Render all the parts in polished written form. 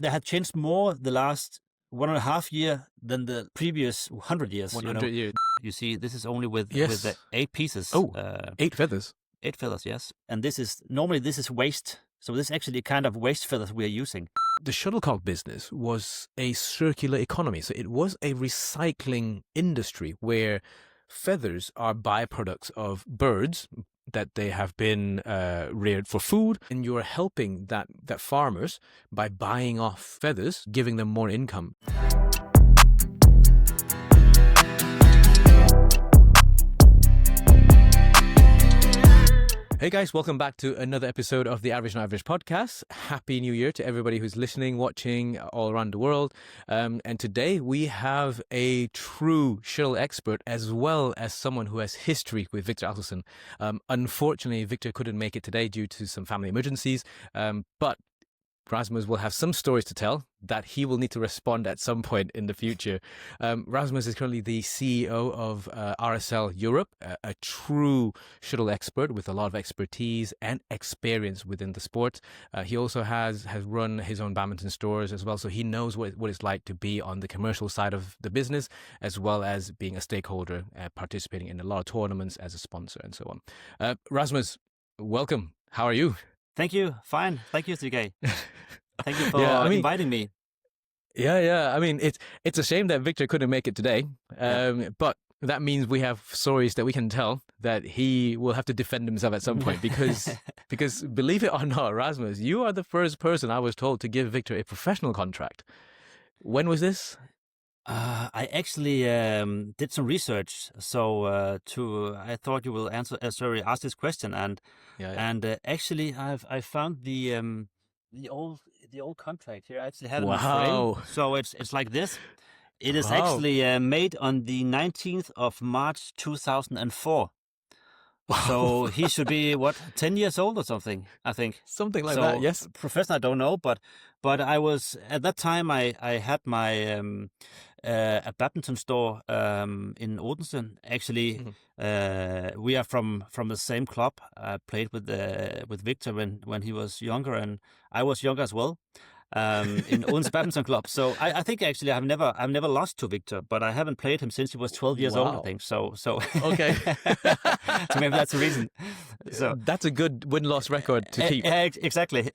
they had changed more the last 1.5 year than the previous 100 years. 100 years. You see, this is only with the 8 pieces. Oh, 8 feathers. 8 feathers, yes. And this is waste. So this is actually kind of waste feathers we are using. The shuttlecock business was a circular economy. So it was a recycling industry where feathers are byproducts of birds that they have been reared for food, and you're helping that farmers by buying off feathers, giving them more income. Hey guys, welcome back to another episode of the Average Not Average podcast. Happy New Year to everybody who's listening, watching all around the world. And today we have a true shuttle expert as well as someone who has history with Viktor Axelsen. Unfortunately, Viktor couldn't make it today due to some family emergencies, but Rasmus will have some stories to tell that he will need to respond at some point in the future. Rasmus is currently the CEO of RSL Europe, a true shuttle expert with a lot of expertise and experience within the sport. He also has run his own badminton stores as well, so he knows what it's like to be on the commercial side of the business, as well as being a stakeholder, participating in a lot of tournaments as a sponsor and so on. Rasmus, welcome. How are you? Thank you. Fine. Thank you, TK. Thank you for inviting me. Yeah. I mean, it's a shame that Viktor couldn't make it today, but that means we have stories that we can tell that he will have to defend himself at some point because believe it or not, Rasmus, you are the first person I was told to give Viktor a professional contract. When was this? I actually did some research, so I thought you will ask this question, and actually I found the old contract here. I actually had it in frame, so it's like this. It is actually made on the 19th of March 2004. So he should be 10 years old or something, I think. Something like that, yes. Professional, I don't know, but I was at that time. I had my a badminton store in Odense. Actually, we are from the same club. I played with Viktor when he was younger, and I was younger as well. In Odense Badminton Club. So I think actually I've never lost to Viktor, but I haven't played him since he was 12 years old, I think. So okay. So maybe that's the reason. So that's a good win-loss record to keep. Exactly.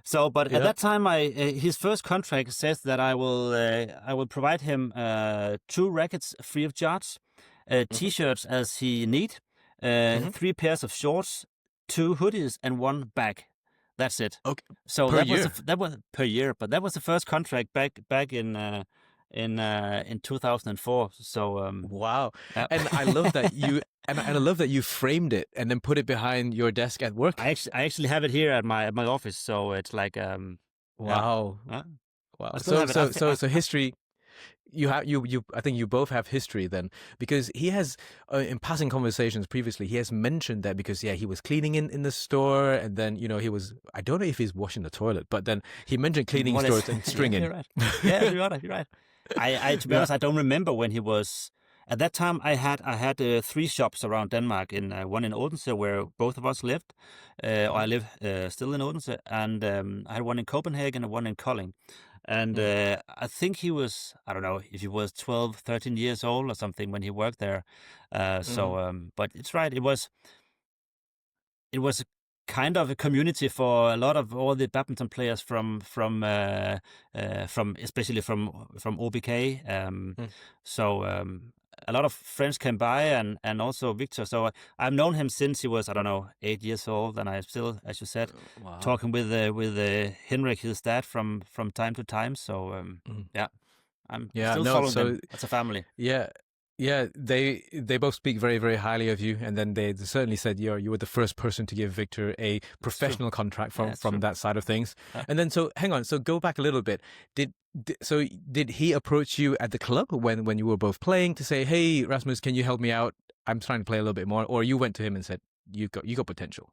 So, but at that time, his first contract says that I will provide him 2 rackets free of charge, t-shirts as he need, 3 pairs of shorts, 2 hoodies, and 1 bag. That's it. Okay. So that was per year, but that was the first contract back in 2004. So wow. And I love that you framed it and then put it behind your desk at work. I actually have it here at my office, so it's like wow. Wow. So history. I think you both have history then, because he has in passing conversations previously, he has mentioned that because he was cleaning in the store, and then he was, I don't know if he's washing the toilet, but then he mentioned cleaning stores and stringing. You're right. Yeah, you're right. I to be honest, I don't remember when he was. At that time, I had 3 shops around Denmark, in one in Odense where both of us lived, or I live still in Odense, and I had one in Copenhagen and one in Kolding. And I think he was, I don't know if he was 12, 13 years old or something when he worked there. But it's right. It was kind of a community for a lot of all the badminton players from especially from OBK. A lot of friends came by, and also Viktor. So I've known him since he was, I don't know, 8 years old, and I still, as you said, talking with Henrik, his dad, from time to time. So I'm still following them. That's a family. Yeah, they both speak very, very highly of you, and then they certainly said you were the first person to give Viktor a professional contract from that side of things. And then, so hang on, so go back a little bit. Did he approach you at the club when you were both playing to say, "Hey, Rasmus, can you help me out? I'm trying to play a little bit more," or you went to him and said, "You got potential"?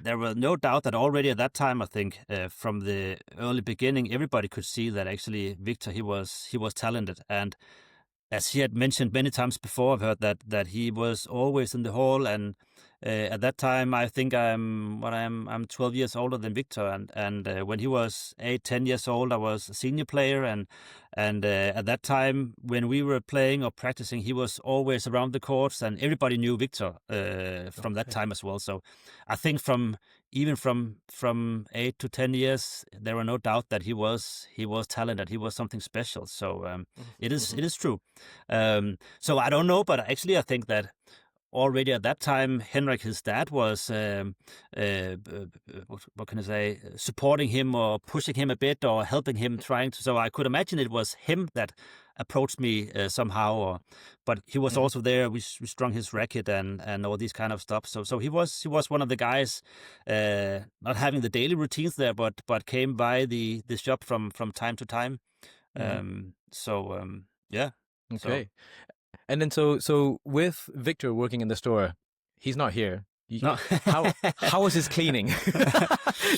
There was no doubt that already at that time, I think, from the early beginning, everybody could see that actually Viktor, he was talented. And as he had mentioned many times before, I've heard that he was always in the hall and at that time, I think I'm 12 years older than Viktor, and when he was 8, 10 years old, I was a senior player, and at that time when we were playing or practicing, he was always around the courts, and everybody knew Viktor from that time as well. So I think even from 8 to 10 years, there were no doubt that he was talented. He was something special. So it is true. So I don't know, but actually I think that already at that time, Henrik, his dad, was what can I say, supporting him or pushing him a bit or helping him, trying to. So I could imagine it was him that approached me somehow. But he was also there. We strung his racket and all these kind of stuff. So he was one of the guys, not having the daily routines there, but came by the shop from time to time. Yeah. Okay. And then so with Viktor working in the store, he's not here. No. How was his cleaning?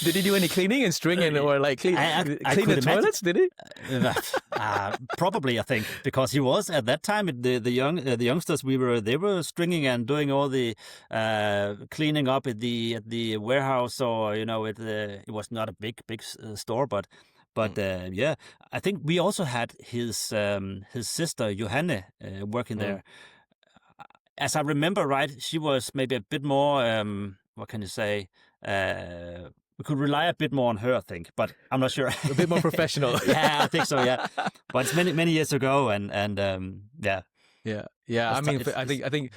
Did he do any cleaning and stringing or like clean the toilets? Did he? Probably, I think, because he was at that time the youngsters they were stringing and doing all the cleaning up at the warehouse, or it was not a big store, but yeah, I think we also had his sister Johanne working there. As I remember, right, she was maybe a bit more, what can you say, we could rely a bit more on her, I think, but I'm not sure. A bit more professional. Yeah, I think so, yeah. But it's many years ago, and yeah. Yeah. I mean, I think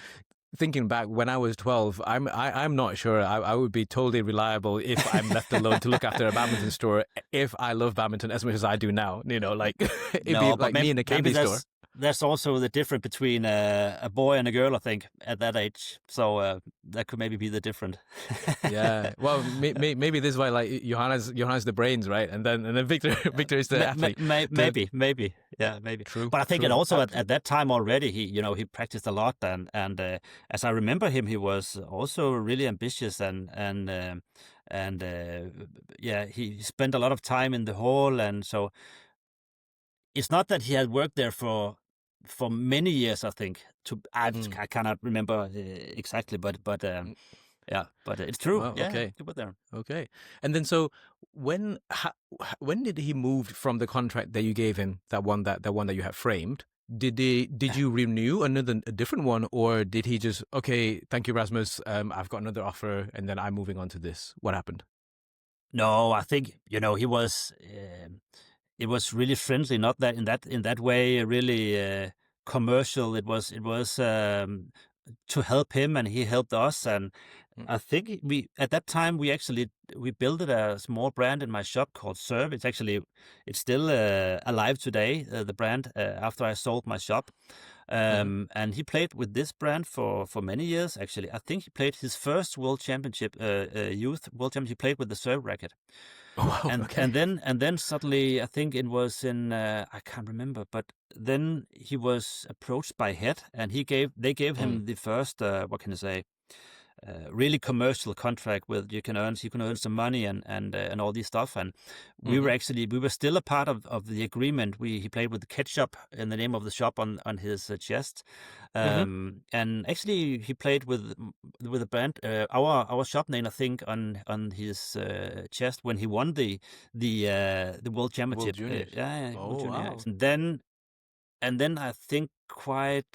thinking back when I was 12, I'm not sure I would be totally reliable if I'm left alone to look after a badminton store, if I love badminton as much as I do now. Like it'd be like me in a candy store. There's also the difference between a boy and a girl, I think, at that age. So that could maybe be the difference. Yeah. Well, maybe this is why, like, Johanna's the brains, right? And then Viktor is the athlete. Maybe. Yeah, maybe. True. But I think it also at that time already, he practiced a lot, and as I remember him, he was also really ambitious and yeah, he spent a lot of time in the hall, and so it's not that he had worked there for many years, I think. I cannot remember exactly, but yeah, but it's true. Wow, yeah, okay. he was there. Okay. And then so when did he move from the contract that you gave him, that one that you have framed? Did you renew a different one, or did he just, okay, thank you, Rasmus, I've got another offer, and then I'm moving on to this? What happened? No, I think he was. It was really friendly, not that in that way, really commercial. It was to help him, and he helped us. And I think at that time we built a small brand in my shop called Serve. It's still alive today. The brand after I sold my shop. And he played with this brand for many years. Actually, I think he played his first World Championship, Youth World Championship. He played with the serve racket. Oh, wow, and then suddenly, I think it was in I can't remember, but then he was approached by Head, and they gave him the first what can I say, really commercial contract with you can earn some money and all this stuff, and we were still a part of the agreement. He played with the ketchup in the name of the shop on his chest, and actually he played with a brand, our shop name, I think, on his chest when he won the World Championship. World Juniors. World Juniors. Wow. And then I think quite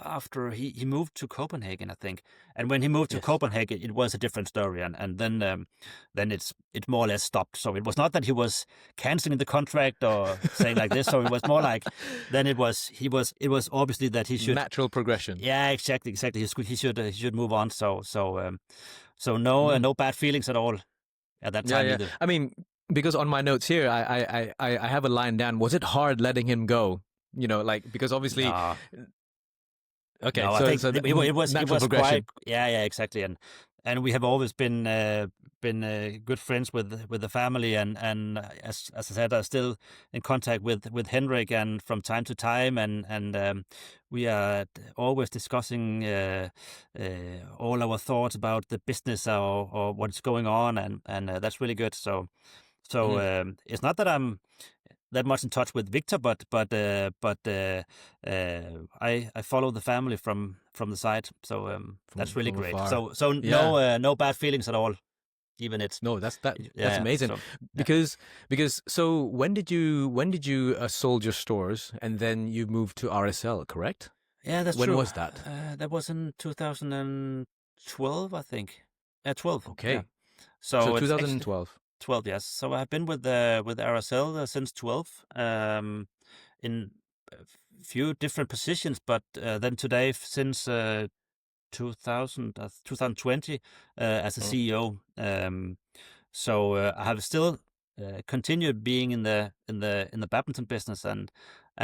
after he moved to Copenhagen, I think, and when he moved to Copenhagen, it was a different story, and then it's more or less stopped. So it was not that he was canceling the contract or saying like this. So it was more like then it was obviously that he should natural progression. Yeah, exactly. He should move on. So no bad feelings at all at that time either. I mean, because on my notes here, I have a line down. Was it hard letting him go? Like, because obviously. No. Okay, no, so it was progression. Quite, yeah, exactly, and we have always been good friends with the family, and as I said, I'm still in contact with Henrik, and from time to time, and we are always discussing all our thoughts about the business or what's going on, and that's really good. So it's not that that much in touch with Viktor, but I follow the family from the side, so that's really great. Afar. So no bad feelings at all. Even it's that's amazing. So, because so when did you sold your stores and then you moved to RSL, correct? Yeah, that's when true. When was that? That was in 2012, I think. 12. Okay. Yeah. So it's 2012. 12, yes. So I've been with RSL since 12, in a few different positions, but then today since 2020 as a CEO. So I have still continued being in the badminton business, and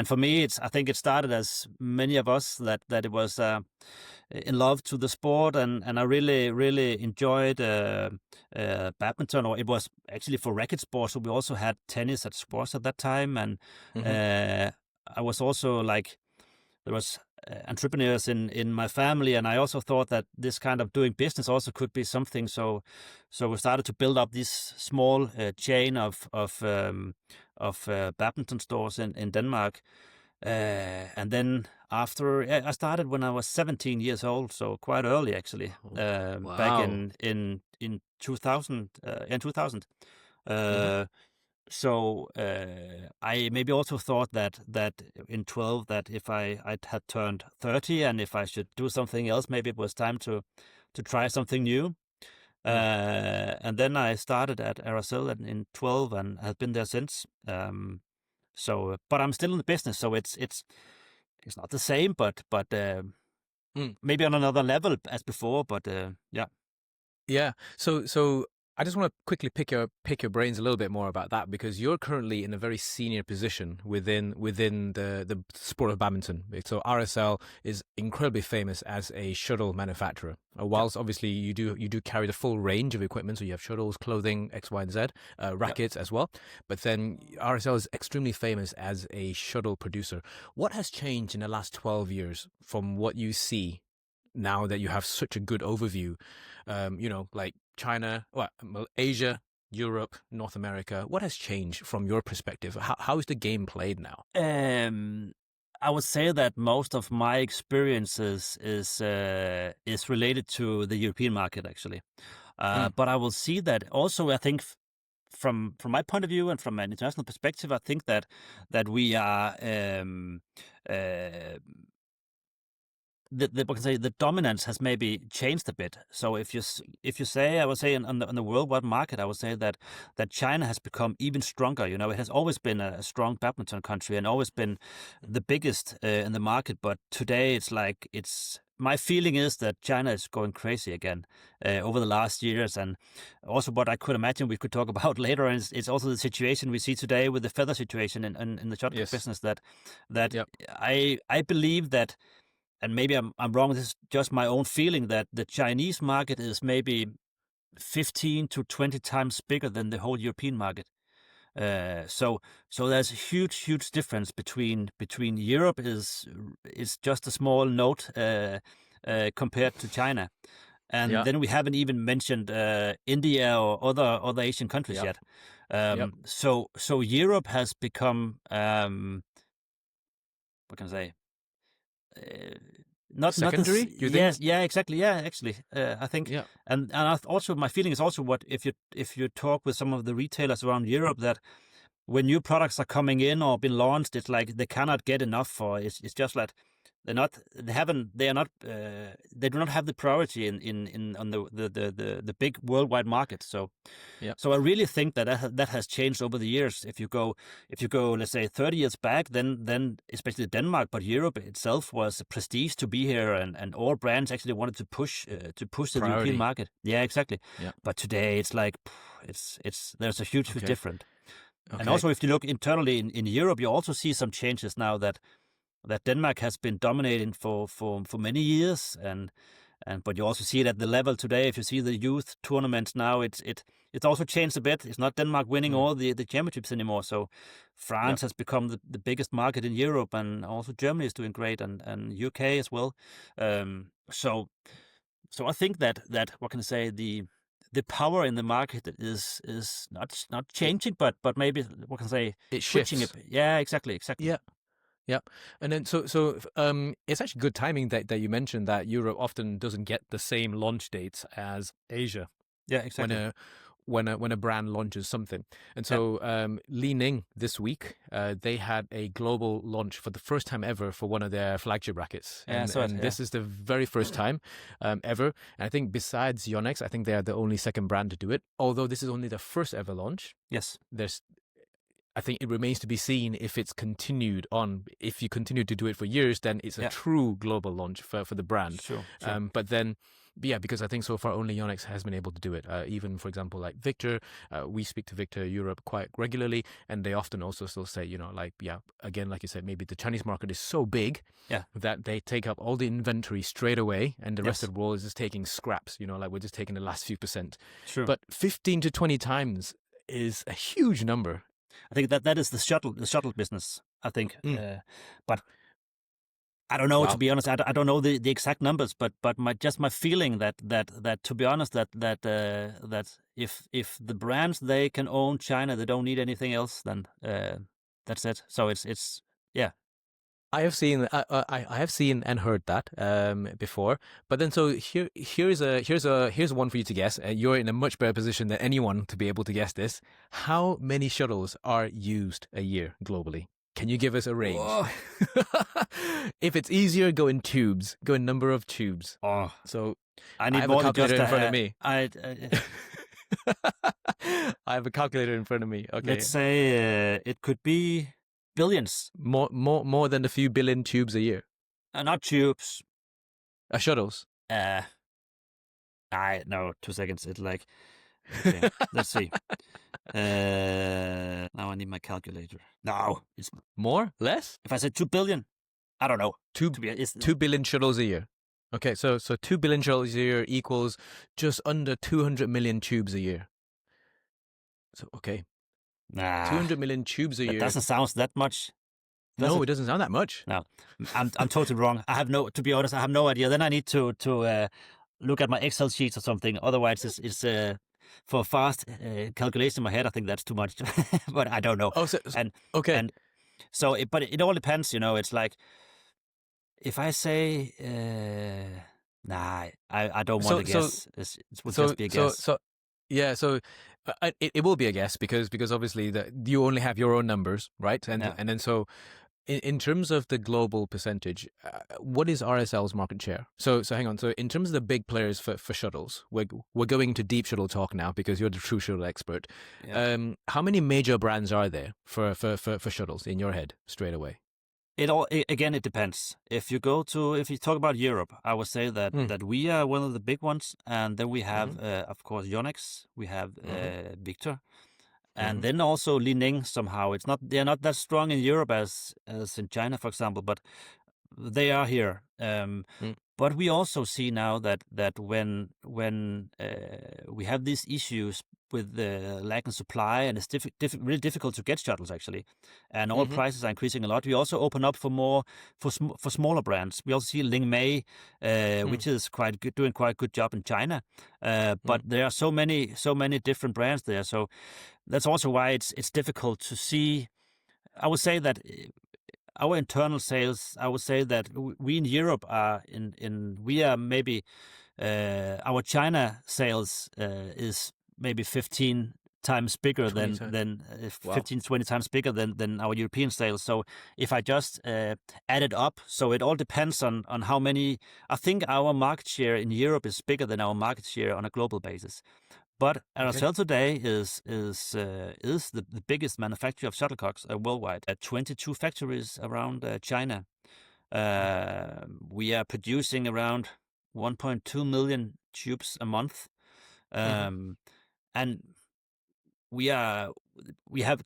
for me, I think it started as many of us that it was in love to the sport, and I really enjoyed badminton, or it was actually for racket sports. So we also had tennis at sports at that time, and I was also like, there was entrepreneurs in my family, and I also thought that this kind of doing business also could be something. So we started to build up this small chain of badminton stores in Denmark. And then after I started when I was 17 years old, so quite early actually. Wow. Back in 2000. In 2000. So I maybe also thought that in 12, that if I had turned 30 and if I should do something else, maybe it was time to try something new. And then I started at RSL in 12 and have been there since. So, but I'm still in the business, so it's not the same, but maybe on another level as before. But yeah. Yeah. So I just want to quickly pick your brains a little bit more about that, because you're currently in a very senior position within the sport of badminton. So RSL is incredibly famous as a shuttle manufacturer. Whilst obviously you do carry the full range of equipment, so you have shuttles, clothing, X, Y, and Z, rackets as well. But then RSL is extremely famous as a shuttle producer. What has changed in the last 12 years from what you see now that you have such a good overview? Like China, Asia, Europe, North America. What has changed from your perspective? How is the game played now? I would say that most of my experiences is related to the European market, actually. But I will see that also. I think from my point of view and from an international perspective, I think that we are the dominance has maybe changed a bit. So if you say, I would say on the worldwide market, I would say that China has become even stronger. You know, it has always been a strong badminton country and always been the biggest in the market. But today my feeling is that China is going crazy again over the last years. And also what I could imagine we could talk about later is also the situation we see today with the feather situation in the Shuttlecock business, that I believe that, and maybe I'm wrong, this is just my own feeling, that the Chinese market is maybe 15 to 20 times bigger than the whole European market. So there's a huge difference between Europe is just a small note compared to China. And then we haven't even mentioned India or other Asian countries yet. So Europe has become, what can I say? Not secondary. You think? Yeah, exactly. Yeah, actually, I think. Yeah. And also my feeling is also, what if you talk with some of the retailers around Europe, that when new products are coming in or been launched, it's like they cannot get enough for. It's just like they do not have the priority on the big worldwide market. So I really think that has changed over the years. If you go, let's say 30 years back, then especially Denmark, but Europe itself was a prestige to be here, and all brands actually wanted to push the European market. Yeah, exactly. Yeah. But today it's like there's a huge difference. Okay. And also, if you look internally in Europe, you also see some changes now that Denmark has been dominating for many years, but you also see it at the level today. If you see the youth tournaments now, it's also changed a bit. It's not Denmark winning all the championships anymore. So France has become the biggest market in Europe, and also Germany is doing great, and UK as well. So I think that what can I say, the power in the market is not changing, but maybe what can I say? It shifts. Yeah, exactly. Yeah. Yeah, and then so it's actually good timing that you mentioned that Europe often doesn't get the same launch dates as Asia. Yeah, exactly. When a brand launches something, and so Li Ning this week they had a global launch for the first time ever for one of their flagship rackets, and this is the very first time ever. And I think besides Yonex, I think they are the only second brand to do it. Although this is only the first ever launch. Yes, I think it remains to be seen if it's continued on. If you continue to do it for years, then it's a true global launch for the brand. Sure. But then, yeah, because I think so far only Yonex has been able to do it. Even, for example, like Viktor, we speak to Viktor Europe quite regularly, and they often also still say, again, like you said, maybe the Chinese market is so big that they take up all the inventory straight away, and the rest of the world is just taking scraps, like we're just taking the last few percent. True. But 15 to 20 times is a huge number. I think that is the shuttle business, I think. But I don't know, to be honest. I don't know the exact numbers, but my feeling that to be honest, that if the brands, they can own China, they don't need anything else, then that's it. So it's yeah. I have seen and heard that before, but then so here's one for you to guess. You're in a much better position than anyone to be able to guess this. How many shuttles are used a year globally? Can you give us a range? If it's easier, go in tubes. Go in number of tubes. Oh, so I need have more a calculator than just in front of me. I have a calculator in front of me. Okay, let's say it could be billions. More than a few billion tubes a year. Not tubes. Shuttles. No, 2 seconds. It's like, okay, let's see. Now I need my calculator. No, it's more, less. If I say 2 billion, I don't know. 2 billion shuttles a year. Okay, so 2 billion shuttles a year equals just under 200 million tubes a year. So okay. 200 million tubes a year. It doesn't sound that much. No, it doesn't sound that much. No, I'm totally wrong. To be honest, I have no idea. Then I need to look at my Excel sheets or something. Otherwise, it's for a fast calculation in my head. I think that's too much, but I don't know. Oh, okay. And so, but it all depends. It's like if I say, I don't want to guess. It would just be a guess. Yeah, so it will be a guess because obviously you only have your own numbers, right? And then so in terms of the global percentage, what is RSL's market share? So hang on. So in terms of the big players for shuttles, we're going to deep shuttle talk now because you're the true shuttle expert. Yeah. How many major brands are there for shuttles in your head straight away? It depends. If you talk about Europe, I would say that we are one of the big ones, and then we have of course Yonex, we have Viktor, and then also Li Ning. Somehow they're not that strong in Europe as in China, for example, but they are here. But we also see now that when we have these issues with the lack of supply, and it's really difficult to get shuttles actually, and all prices are increasing a lot. We also open up for more for smaller brands. We also see Ling Mei, which is doing quite a good job in China, but there are so many different brands there. So that's also why it's difficult to see. I would say that our internal sales, I would say that we in Europe are we are maybe our China sales is maybe 15 times bigger than 15, 20 times bigger than our European sales. So if I just add it up, so it all depends on how many. I think our market share in Europe is bigger than our market share on a global basis. But RSL today is the biggest manufacturer of shuttlecocks worldwide at 22 factories around China. We are producing around 1.2 million tubes a month, and we have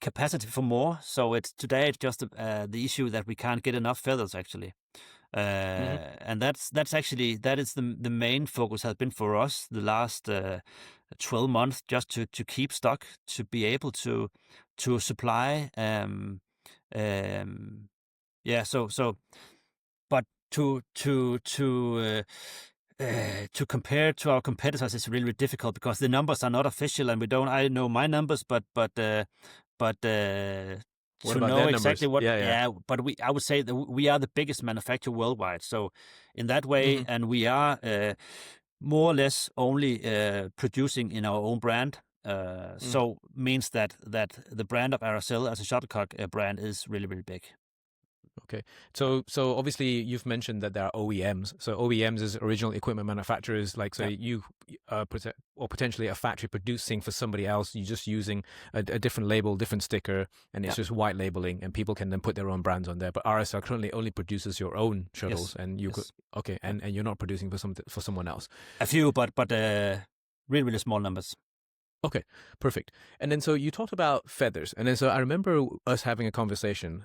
capacity for more. So today it's just the issue that we can't get enough feathers actually. And that is the main focus has been for us the last 12 months, just to keep stock, to be able to supply. But to to compare to our competitors is really, really difficult because the numbers are not official, and I know my numbers, but What to about know their exactly numbers? what, Yeah. but I would say that we are the biggest manufacturer worldwide. So in that way, and we are more or less only producing in our own brand. So means that the brand of RSL as a shuttlecock brand is really, really big. Okay. So obviously you've mentioned that there are OEMs. So OEMs is original equipment manufacturers. Like, so you or potentially a factory producing for somebody else. You're just using a different label, different sticker, and it's just white labeling, and people can then put their own brands on there. But RSL currently only produces your own shuttles, and you could and you're not producing for someone else. A few, but really, really small numbers. Okay, perfect. And then so you talked about feathers. And then so I remember us having a conversation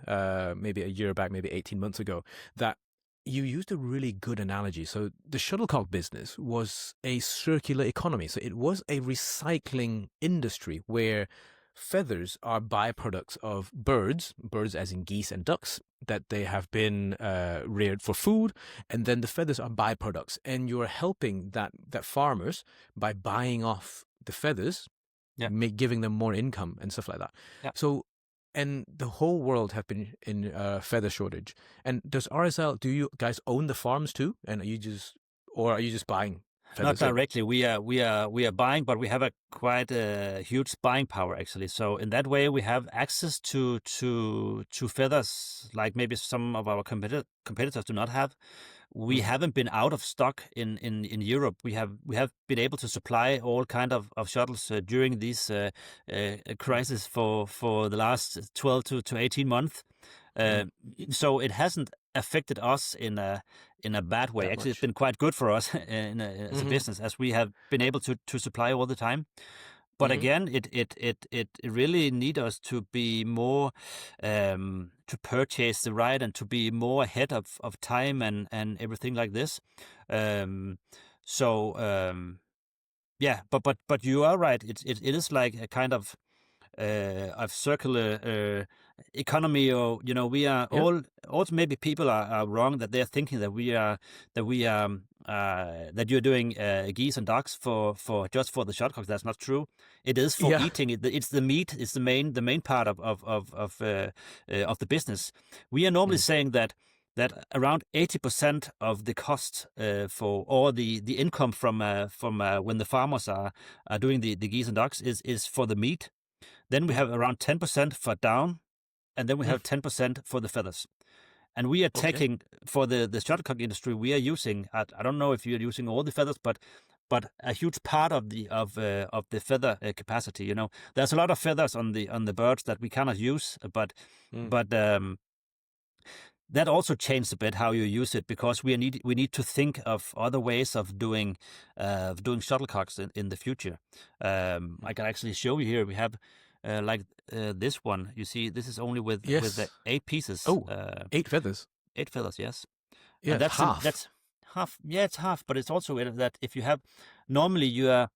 maybe a year back, maybe 18 months ago, that you used a really good analogy. So the shuttlecock business was a circular economy. So it was a recycling industry where feathers are byproducts of birds as in geese and ducks, that they have been reared for food, and then the feathers are byproducts, and you're helping that farmers by buying off the feathers, giving them more income and stuff like that. So, and the whole world have been in feather shortage. And does RSL, do you guys own the farms too? And are you just buying feathers? Not directly. We are buying, but we have a quite huge buying power actually. So in that way, we have access to feathers like maybe some of our competitors do not have. We haven't been out of stock in Europe. We have been able to supply all kind of shuttles during this crisis for the last 12 to 18 months. So it hasn't affected us in a bad way. Actually, it's been quite good for us as a business, as we have been able to supply all the time. But again, it really need us to be more to purchase the right and to be more ahead of time and everything like this. But you are right. It is like a kind of circular economy, or we are all also, maybe people are wrong that they're thinking that that you're doing geese and ducks for just for the shuttlecocks. That's not true. It is for eating. It's the meat. It's the main part of the business. We are normally saying that around 80% of the cost for all the income from when the farmers are doing the geese and ducks is for the meat. Then we have around 10% for down, and then we have 10% for the feathers. And we are taking for the shuttlecock industry. We are using. I don't know if you're using all the feathers, but a huge part of the feather capacity. There's a lot of feathers on the birds that we cannot use, but that also changed a bit how you use it, because we need to think of other ways of doing shuttlecocks in the future. I can actually show you here. We have this one. You see, this is only with the 8 pieces. 8 feathers. 8 feathers, yes. Yeah, and that's half. That's half. Yeah, it's half. But it's also that if you have, normally you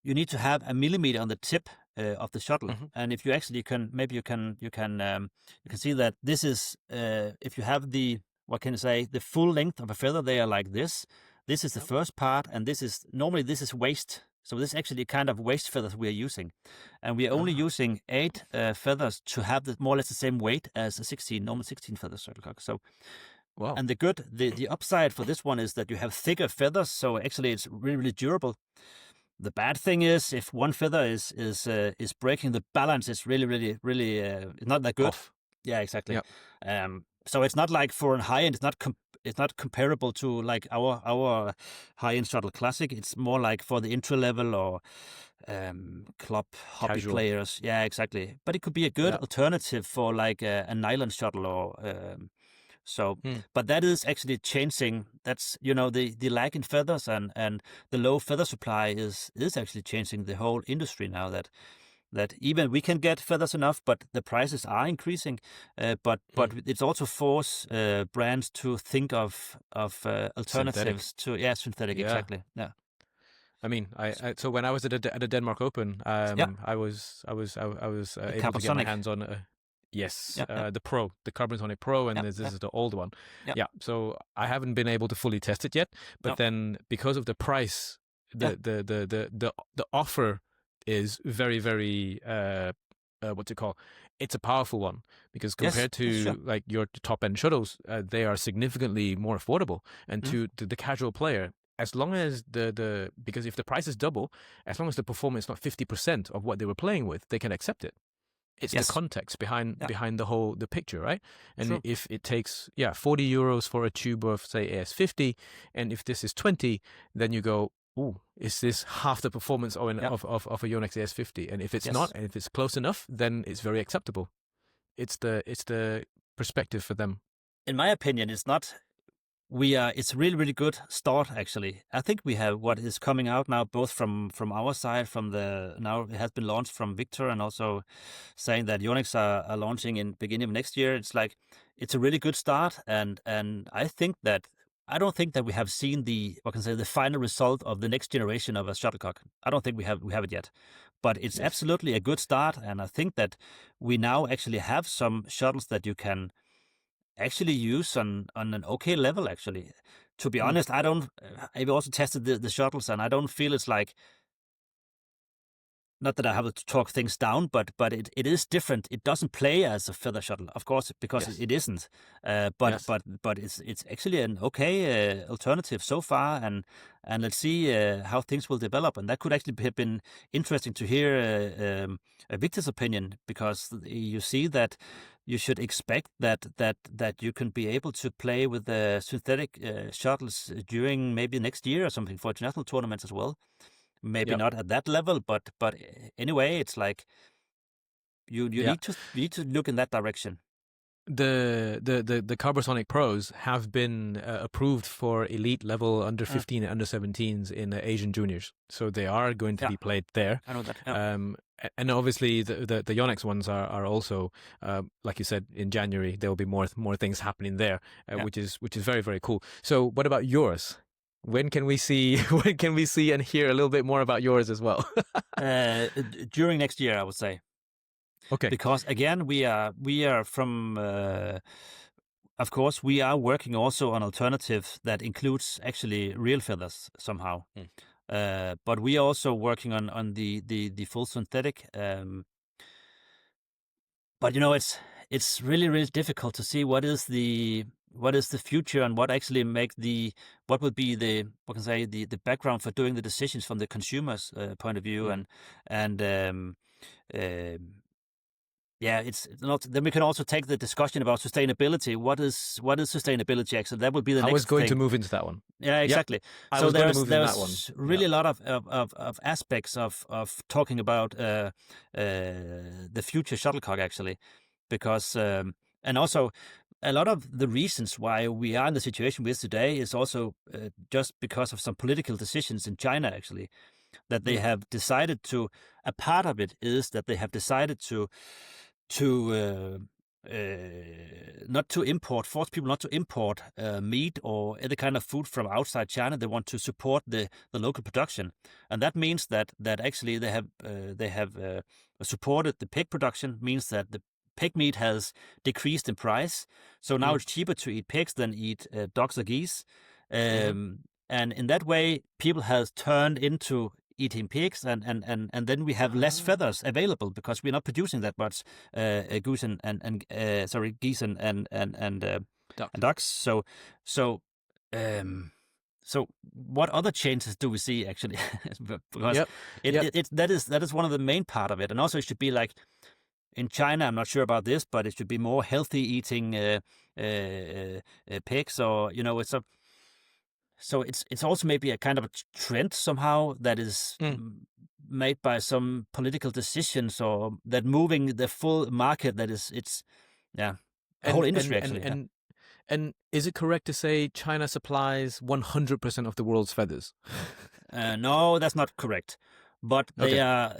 need to have a millimeter on the tip of the shuttle, and if you actually you can see that this is if you have the full length of a feather, they are like this. This is the first part, and this is waist. So this is actually kind of waist feathers we are using, and we are only using 8 feathers to have more or less the same weight as a normal 16 feather shuttlecock. So. Wow. And the upside for this one is that you have thicker feathers, so actually it's really, really durable. The bad thing is if one feather is breaking, the balance is really, really, really not that good. Off. Yeah, exactly. Yep. So it's not like for a high end. It's not comparable to like our high end shuttle classic. It's more like for the entry level or club hobby Casual players. Yeah, exactly. But it could be a good alternative for like a nylon shuttle or. But that is actually changing. That's the lag in feathers and the low feather supply is actually changing the whole industry now. That even we can get feathers enough, but the prices are increasing. But it's also force brands to think of alternatives to synthetic. Yeah. Exactly. Yeah. I mean, so when I was at a Denmark Open, I was able to get my hands on Yes, the Pro, the Carbon Pro, and this is the old one. Yeah, so I haven't been able to fully test it yet, but then because of the price, the offer is very, very what's it called? It's a powerful one because compared to like your top end shuttles, they are significantly more affordable. And to the casual player, as long as because if the price is double, as long as the performance is not 50% of what they were playing with, they can accept it. It's the context behind the picture, right? And if it takes 40 euros for a tube of say AS50, and if this is 20, then you go, ooh, is this half the performance of a Yonex AS50? And if it's not, and if it's close enough, then it's very acceptable. It's the perspective for them. In my opinion, it's not. It's a really, really good start, actually. I think we have what is coming out now, both from our side, now it has been launched from Viktor, and also saying that Yonex are launching in beginning of next year. It's like, it's a really good start. And I don't think that we have seen the final result of the next generation of a shuttlecock. I don't think we have it yet, but it's absolutely a good start. And I think that we now actually have some shuttles that you can actually use on an okay level, actually. To be honest, I've also tested the shuttles, and I don't feel it's like, not that I have to talk things down, but it is different. It doesn't play as a feather shuttle, of course, because it isn't. But it's actually an okay alternative so far, and let's see how things will develop. And that could actually have been interesting to hear Viktor's opinion, because you see that you should expect that you can be able to play with the synthetic shuttles during maybe next year or something for international tournaments as well. Maybe not at that level, but anyway, it's like you need to look in that direction. The Carbosonic Pros have been approved for elite level under 15 and under 17s in Asian juniors, so they are going to be played there. I know that. And obviously the Yonex ones are also like you said, in January there will be more things happening there, which is very, very cool. So what about yours? When can we see and hear a little bit more about yours as well? During next year, I would say. Okay. Because again, we are from, of course, we are working also on alternative that includes actually real feathers somehow. But we are also working on the full synthetic. But it's really, really difficult to see what is the future, and what actually what would be the background for doing the decisions from the consumer's point of view. It's not. Then we can also take the discussion about sustainability. What is sustainability actually? That would be the next thing. I was going to move into that one. Yeah, exactly. Yep. So there's really a lot of aspects of talking about the future shuttlecock, actually, because and also a lot of the reasons why we are in the situation we're today is also just because of some political decisions in China, actually, that they have decided to. A part of it is that they have decided to not to force people not to import meat or any kind of food from outside China. They want to support the local production, and that means that actually they have supported the pig production. Means that the pig meat has decreased in price, so now it's cheaper to eat pigs than eat ducks or geese, and in that way, people have turned into eating pigs, and then we have less feathers available because we're not producing that much geese and ducks. So what other changes do we see, actually? Because that is one of the main part of it, and also it should be like in China. I'm not sure about this, but it should be more healthy eating pigs, or it's a. So it's also maybe a kind of a trend somehow that is made by some political decisions, or that moving the full market. The whole industry, actually. And is it correct to say China supplies 100% of the world's feathers? No, that's not correct. But they are.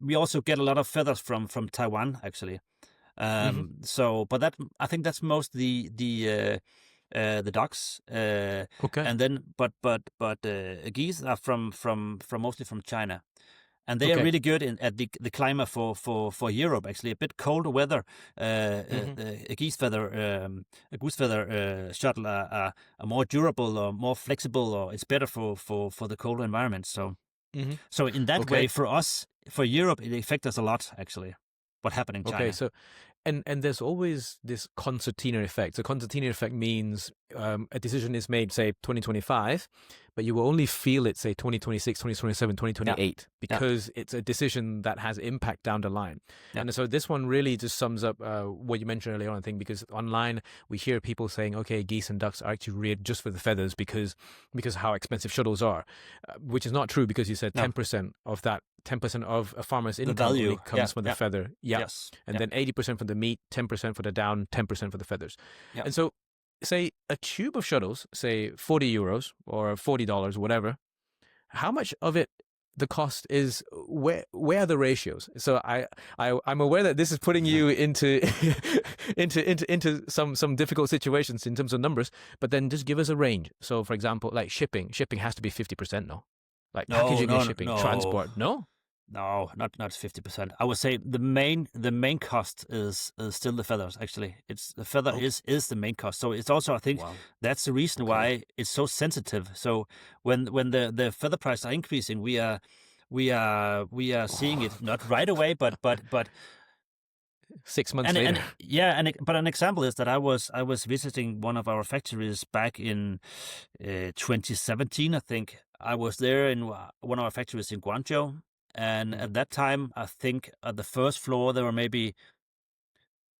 We also get a lot of feathers from Taiwan, actually. So, but that, I think that's most the ducks, and then but geese are from mostly from China, And they are really good at the climate for Europe. Actually, a bit colder weather. A goose feather shuttle are more durable or more flexible, or it's better for the colder environment. So, so in that way, for us, for Europe, it affects us a lot. Actually, what happened in China. Okay, so. And there's always this concertina effect. The concertina effect means a decision is made, say, 2025, but you will only feel it, say, 2026, 2027, 2028, because it's a decision that has impact down the line. And so this one really just sums up what you mentioned earlier on, I think, because online we hear people saying, okay, geese and ducks are actually reared just for the feathers because how expensive shuttles are, which is not true, because you said 10% of that, 10% of a farmer's income only comes from the feather. And then 80% from the meat, 10% for the down, 10% for the feathers. And so, say a tube of shuttles, say 40 euros or $40, whatever, how much of it, the cost is, where are the ratios? So I'm aware that this is putting you into some difficult situations in terms of numbers, but then just give us a range. So for example, like shipping has to be 50%, no? Like packaging and shipping, transport, no? No, not 50%. I would say the main cost is still the feathers. Actually, it's the feather is the main cost. So it's also, I think, that's the reason why it's so sensitive. So when the feather prices are increasing, we are seeing it not right away, but 6 months later. But an example is that I was visiting one of our factories back in 2017. I think I was there in one of our factories in Guangzhou. And at that time, I think at the first floor, there were maybe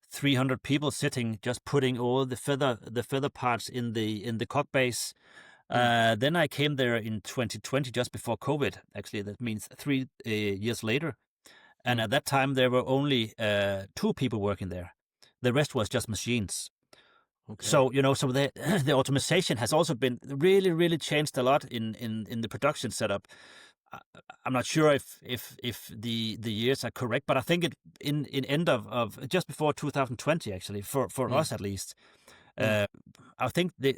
300 people sitting, just putting all the feather parts in the cock base. Then I came there in 2020, just before COVID. Actually, that means 3 years later. And at that time, there were only 2 people working there. The rest was just machines. Okay. So so the automation has also been really, really changed a lot in the production setup. I'm not sure if the years are correct, but I think it in end of just before 2020, actually, for us at least. I think the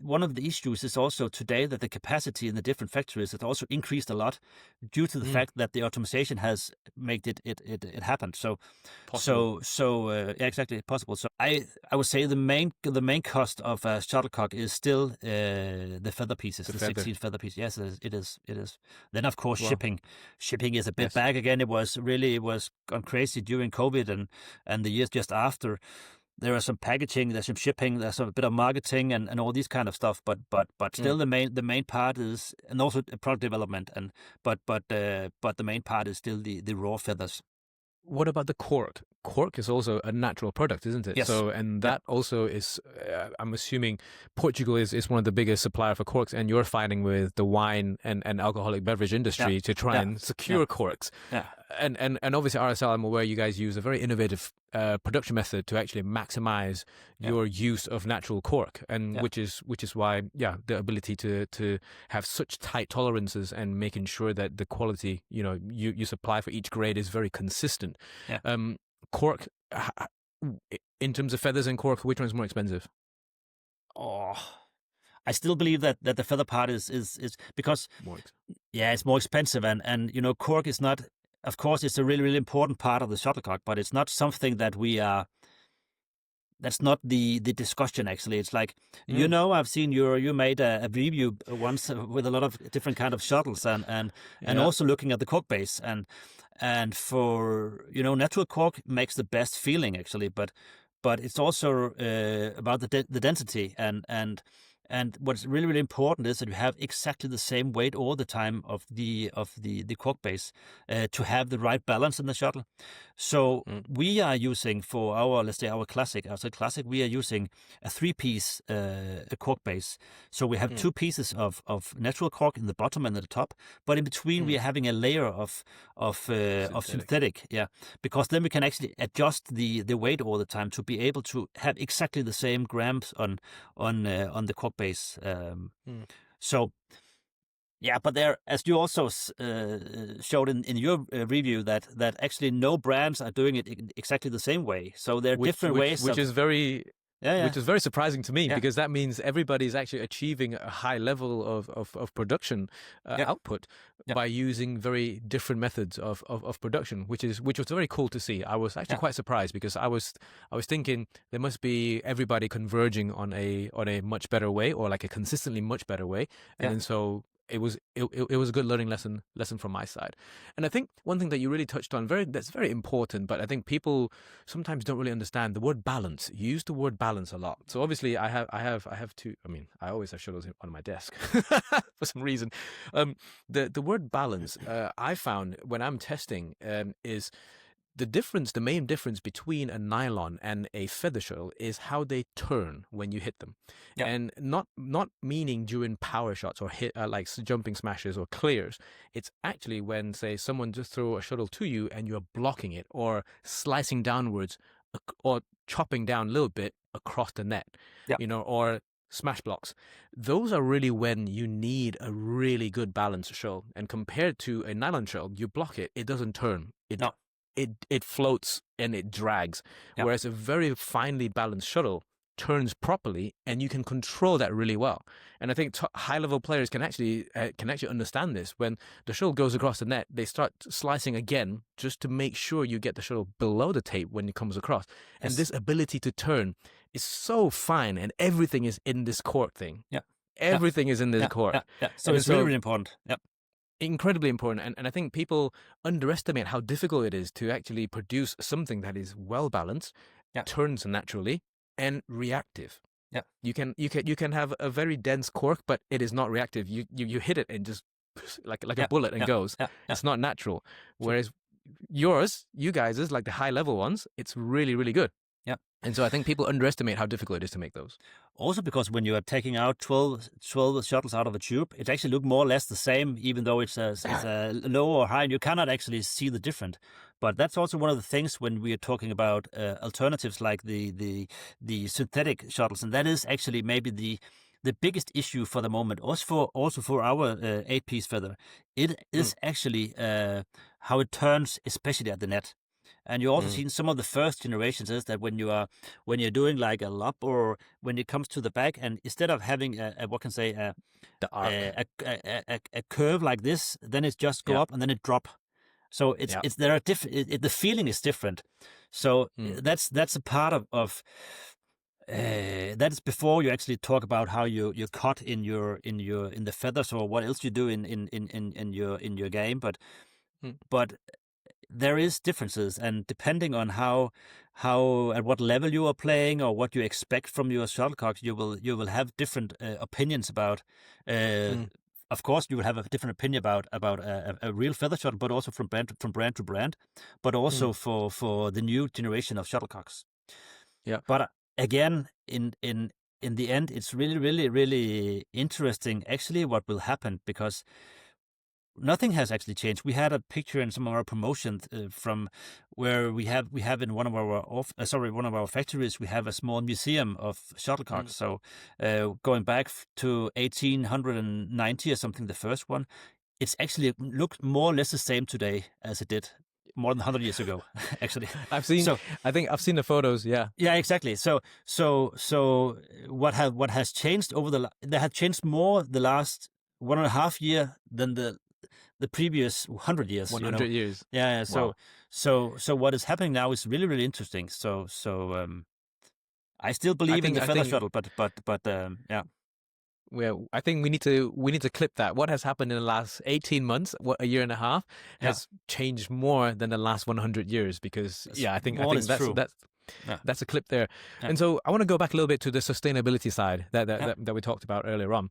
one of the issues is also today that the capacity in the different factories has also increased a lot due to the fact that the automation has made it happen. So possible. Exactly possible. So I would say the main cost of a shuttlecock is still the feather pieces, the 16 feather pieces. Yes, it is. Then of course shipping is a bit back again. It was gone crazy during COVID and the years just after. There are some packaging, there's some shipping, there's a bit of marketing and all these kind of stuff, but still the main part is, and also product development, but the main part is still the raw feathers. What about the cork? Cork is also a natural product, isn't it? Yes. So, and that also is, I'm assuming Portugal is one of the biggest supplier for corks, and you're fighting with the wine and alcoholic beverage industry to try and secure corks. Yeah. And obviously RSL, I'm aware you guys use a very innovative production method to actually maximize your use of natural cork, and which is why the ability to have such tight tolerances and making sure that the quality you supply for each grade is very consistent. Cork, in terms of feathers and cork, which one's more expensive? I still believe that the feather part is because it's more expensive, and cork is not. Of course, it's a really, really important part of the shuttlecock, but it's not something that we are. That's not the discussion. Actually, it's like I've seen you made a review once with a lot of different kind of shuttles, and also looking at the cork base, and for natural cork makes the best feeling actually, but it's also about the density and what's really, really important is that you have exactly the same weight all the time of the cork base to have the right balance in the shuttle. So we are using for our, let's say our classic, we are using a 3-piece cork base. So we have 2 pieces of natural cork in the bottom and at the top, but in between we are having a layer of synthetic, because then we can actually adjust the weight all the time to be able to have exactly the same grams on the cork base. So but there, as you also showed in your review, that actually no brands are doing it exactly the same way. So there are different ways, which is very which is very surprising to me because that means everybody's actually achieving a high level of production output by using very different methods of production, which was very cool to see. I was actually quite surprised because I was thinking there must be everybody converging on a much better way, or like a consistently much better way, and then so it was a good learning lesson from my side. And I think one thing that you really touched on that's very important, but I think people sometimes don't really understand the word balance. You use the word balance a lot. So obviously I have two. I mean, I always have shuttles on my desk for some reason. The word balance I found when I'm testing is the main difference between a nylon and a feather shuttle is how they turn when you hit them. And not meaning during power shots or hit like jumping smashes or clears. It's actually when, say, someone just throw a shuttle to you and you're blocking it or slicing downwards or chopping down a little bit across the net, or smash blocks. Those are really when you need a really good balanced shuttle. And compared to a nylon shuttle, you block it, it doesn't turn. It floats and it drags, whereas a very finely balanced shuttle turns properly, and you can control that really well. And I think high-level players can actually understand this. When the shuttle goes across the net, they start slicing again just to make sure you get the shuttle below the tape when it comes across. And this ability to turn is so fine, and everything is in this cork thing. Everything is in this cork. So it's really, really important. Incredibly important, and I think people underestimate how difficult it is to actually produce something that is well balanced, turns naturally, and reactive. You can have a very dense cork, but it is not reactive. You hit it and just like a bullet and goes. It's not natural. Whereas you guys, like the high level ones, it's really, really good. And so I think people underestimate how difficult it is to make those. Also because when you are taking out 12 shuttles out of a tube, it actually looks more or less the same, even though it's a low or high, and you cannot actually see the difference. But that's also one of the things when we are talking about alternatives like the synthetic shuttles, and that is actually maybe the biggest issue for the moment, also for our 8-piece feather. It is actually how it turns, especially at the net. And you also seen some of the first generations is that when you're doing like a lob, or when it comes to the back, and instead of having a curve like this, then it just go up and then it drop. So the feeling is different. So that's a part of that is before you actually talk about how you cut in the feathers or what else you do in your game, but there is differences, and depending on how at what level you are playing or what you expect from your shuttlecocks, you will have different opinions about. Of course, you will have a different opinion about a real feather shuttle, but also from brand to brand, but also for the new generation of shuttlecocks. But again, in the end, it's really, really, really interesting actually what will happen, because nothing has actually changed. We had a picture in some of our promotions from where we have in one of our factories. We have a small museum of shuttlecocks. So going back to 1890 or something, the first one, it's actually looked more or less the same today as it did more than 100 years ago. Actually, I think I've seen the photos. Yeah, exactly. So what has changed there had changed more the last 1.5 year than the previous 100 years. 100 years. Yeah. So what is happening now is really, really interesting. So I still believe in the feather shuttle, but yeah. Well, I think we need to clip that. What has happened in the last 18 months, a year and a half, has changed more than the last 100 years. Because I think that's a clip there. And so I want to go back a little bit to the sustainability side that we talked about earlier on.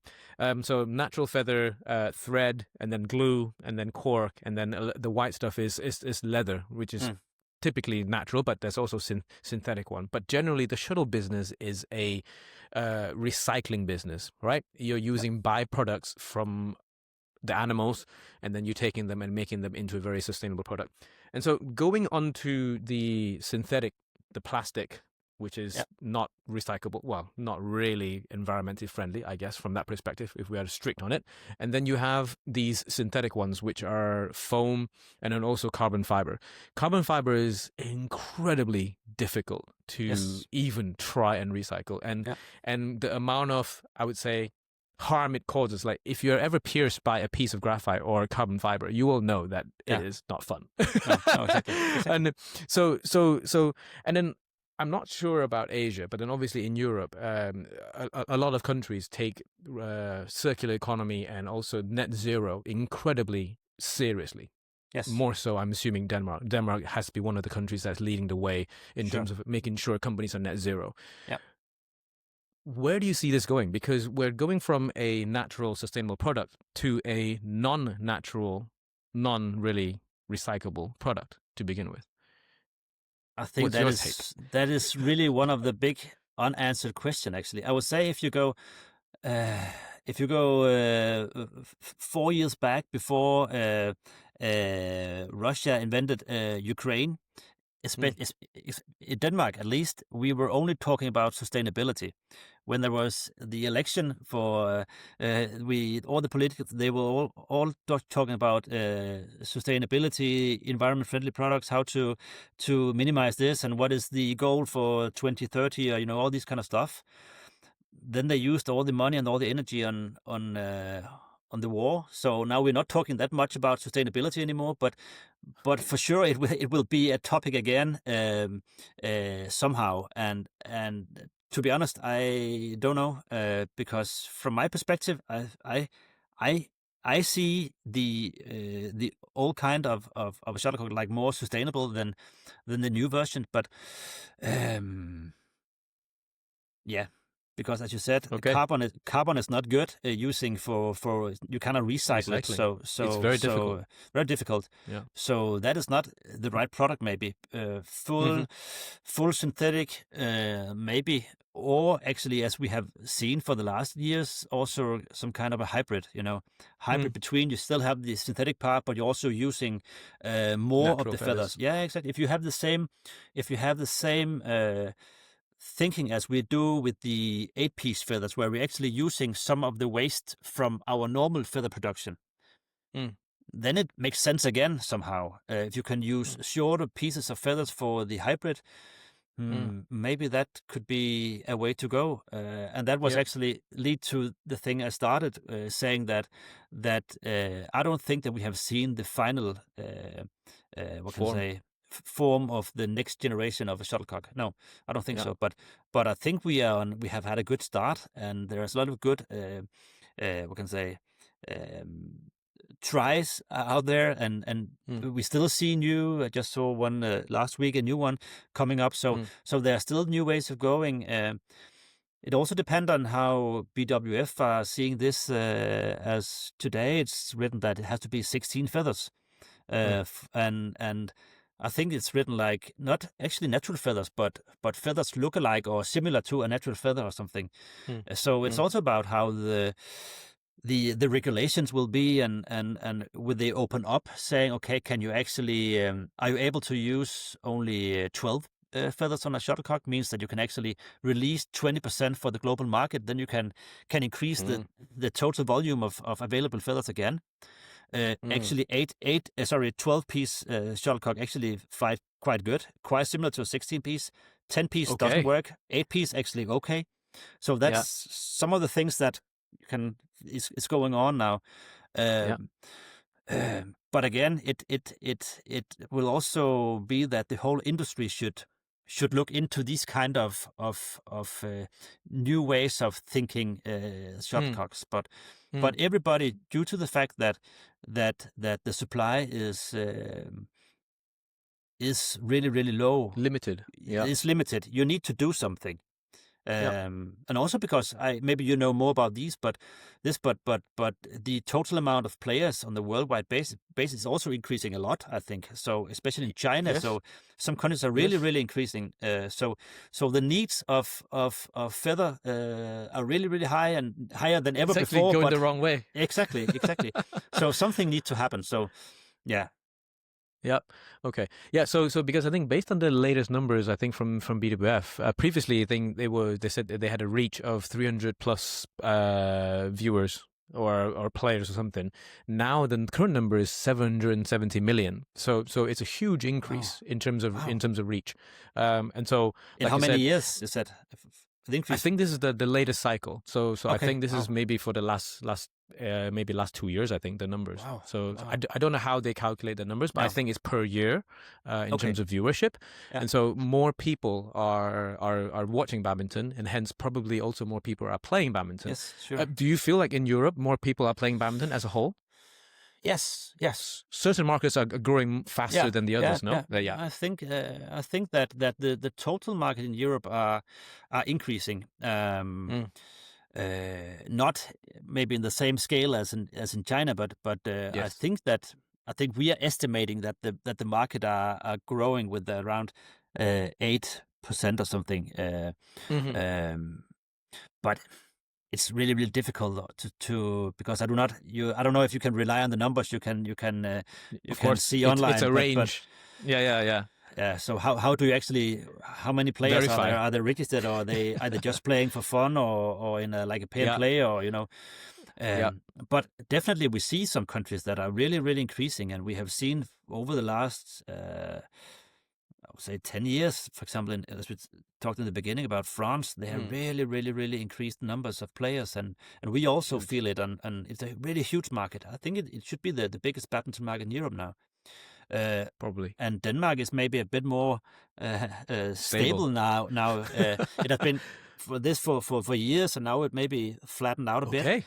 So natural feather, thread, and then glue, and then cork, and then the white stuff is leather, which is typically natural, but there's also synthetic one. But generally, the shuttle business is a recycling business, right? You're using byproducts from the animals, and then you're taking them and making them into a very sustainable product. And so going on to the synthetic, the plastic which is not recyclable. Well, not really environmentally friendly, I guess, from that perspective, if we are strict on it. And then you have these synthetic ones, which are foam and then also carbon fiber. Carbon fiber is incredibly difficult to even try and recycle. And the amount of, I would say, harm it causes, like if you're ever pierced by a piece of graphite or carbon fiber, you will know that it is not fun. No, exactly. And so and then I'm not sure about Asia, but then obviously in Europe, a lot of countries take circular economy and also net zero incredibly seriously. Yes. More so, I'm assuming Denmark. Denmark has to be one of the countries that's leading the way in terms of making sure companies are net zero. Yeah. Where do you see this going? Because we're going from a natural, sustainable product to a non-natural, non-really recyclable product to begin with. I think that is really one of the big unanswered question. Actually, I would say if you go 4 years back before Russia invaded Ukraine. In Denmark, at least, we were only talking about sustainability. When there was the election for all the politics, they were all talking about sustainability, environment-friendly products, how to minimize this, and what is the goal for 2030, all this kind of stuff. Then they used all the money and all the energy on the war. So now we're not talking that much about sustainability anymore, but for sure it will be a topic again somehow. And to be honest, I don't know because from my perspective, I see the old kind of Shuttlecock like more sustainable than the new version, but yeah. Because as you said, carbon is not good using for you cannot recycle it. So it's very difficult. Very difficult. Yeah. So that is not the right product. Maybe full synthetic, maybe, or actually, as we have seen for the last years, also some kind of a hybrid. Hybrid between you still have the synthetic part, but you're also using more natural of the feathers. Yeah, exactly. If you have the same thinking as we do with the 8-piece feathers, where we're actually using some of the waste from our normal feather production, then it makes sense again somehow. If you can use shorter pieces of feathers for the hybrid, maybe that could be a way to go. And that was actually lead to the thing I started saying that I don't think that we have seen the final form of the next generation of a shuttlecock. No, I don't think so. But I think we have had a good start, and there's a lot of good tries out there, and we still see new. I just saw one last week, a new one coming up. So there are still new ways of going. It also depends on how BWF are seeing this. As today, it's written that it has to be 16 feathers, and I think it's written like not actually natural feathers, but feathers look alike or similar to a natural feather or something. So it's also about how the regulations will be, and will they open up, saying, okay, can you actually are you able to use only 12 feathers on a shuttlecock? Means that you can actually release 20% for the global market. Then you can increase the total volume of available feathers again. Actually, 12-piece shuttlecock actually fight quite good, quite similar to a 16-piece. 10-piece doesn't work. 8-piece actually okay. So that's some of the things that is going on now. But again, it will also be that the whole industry should look into these kind of new ways of thinking shuttlecocks. But everybody, due to the fact that the supply is really, really low, limited, is limited, you need to do something. And also because maybe you know more about these, but the total amount of players on the worldwide basis is also increasing a lot, I think. So especially in China, so some countries are really, really increasing. So the needs of feather are really, really high, and higher than ever it's before. Going the wrong way. Exactly. So something needs to happen. So yeah. Yep. Okay. Yeah. So because I think based on the latest numbers, I think from BWF, previously I think they said that they had a reach of 300 plus viewers or players or something. Now the current number is 770 million. So it's a huge increase in terms of reach. And so in how many years is that? The increase? I think this is the latest cycle. So I think this is maybe for the last 2 years, I think, the numbers. Wow. So I don't know how they calculate the numbers, but I think it's per year in terms of viewership. And so more people are watching badminton, and hence probably also more people are playing badminton. Yes, sure. Do you feel like in Europe more people are playing badminton as a whole? Yes. Certain markets are growing faster than the others. Yeah. I think that the total market in Europe are increasing. Not maybe in the same scale as in China, but yes. I think we are estimating that the market are growing with around 8% or something. But it's really, really difficult to because I don't know if you can rely on the numbers you can see online. It's a range. Yeah. Yeah. So how do you actually? How many players are they registered, or are they either just playing for fun, or in a pay and play, or But definitely we see some countries that are really, really increasing, and we have seen over the last I would say 10 years, for example, as we talked in the beginning about France, they have really, really, really increased numbers of players, and we also feel it, and it's a really huge market. I think it should be the biggest badminton market in Europe now. Probably. And Denmark is maybe a bit more stable now. It has been for years, and now it maybe flattened out a bit.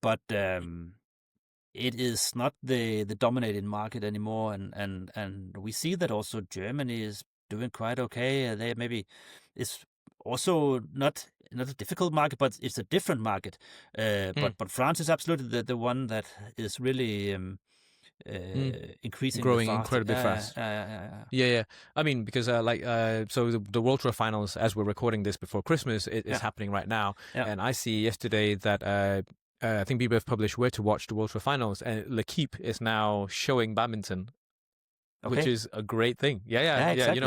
But it is not the dominating market anymore, and we see that also Germany is doing quite okay. They maybe it's also not a difficult market, but it's a different market. But France is absolutely the one that is really increasing, growing incredibly fast. Yeah. I mean, because so the World Tour finals, as we're recording this before Christmas, is happening right now, and I see yesterday that I think BBF published where to watch the World Tour finals, and L'Équipe is now showing badminton, which is a great thing. Yeah. Exactly.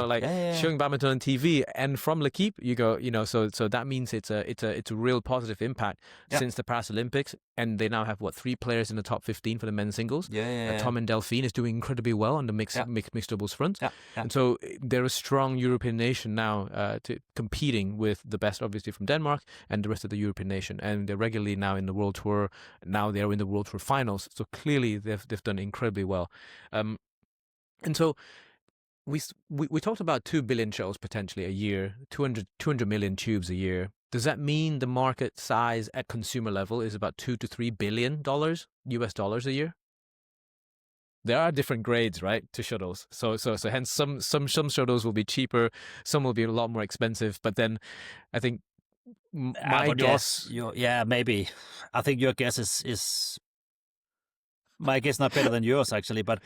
Showing badminton on TV, and from L'Équipe, you go, so that means it's a real positive impact since the Paris Olympics, and they now have 3 players in the top 15 for the men's singles. Tom and Delphine is doing incredibly well on the mixed doubles front, and so they're a strong European nation now, competing with the best, obviously, from Denmark and the rest of the European nation, and they're regularly now in the World Tour. Now they're in the World Tour finals, so clearly they've done incredibly well. And so we talked about 2 billion shows potentially a year, 200 million tubes a year. Does that mean the market size at consumer level is about $2 to $3 billion US dollars a year? There are different grades, right, to shuttles. So hence some shuttles will be cheaper, some will be a lot more expensive. But then I think my guess, maybe. I think your guess is my guess not better than yours actually, but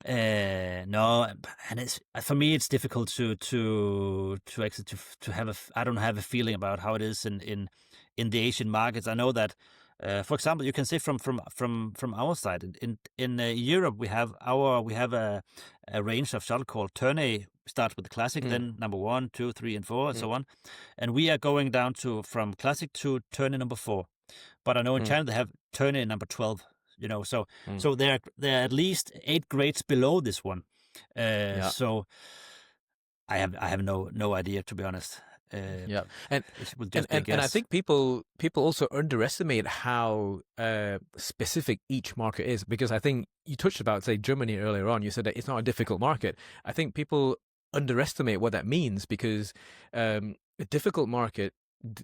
no, and it's for me it's difficult to actually to have I don't have a feeling about how it is in the Asian markets. I know that for example, you can say from our side in Europe we have a range of shuttle called tourney. Starts with the classic, then number 1, 2, 3, and 4, and so on, and we are going down from classic to tourney number 4. But I know in China they have tourney number 12. So they're at least 8 grades below this one. So I have no idea, to be honest. And I think people also underestimate how specific each market is, because I think you touched about, say, Germany earlier on. You said that it's not a difficult market. I think people underestimate what that means, because a difficult market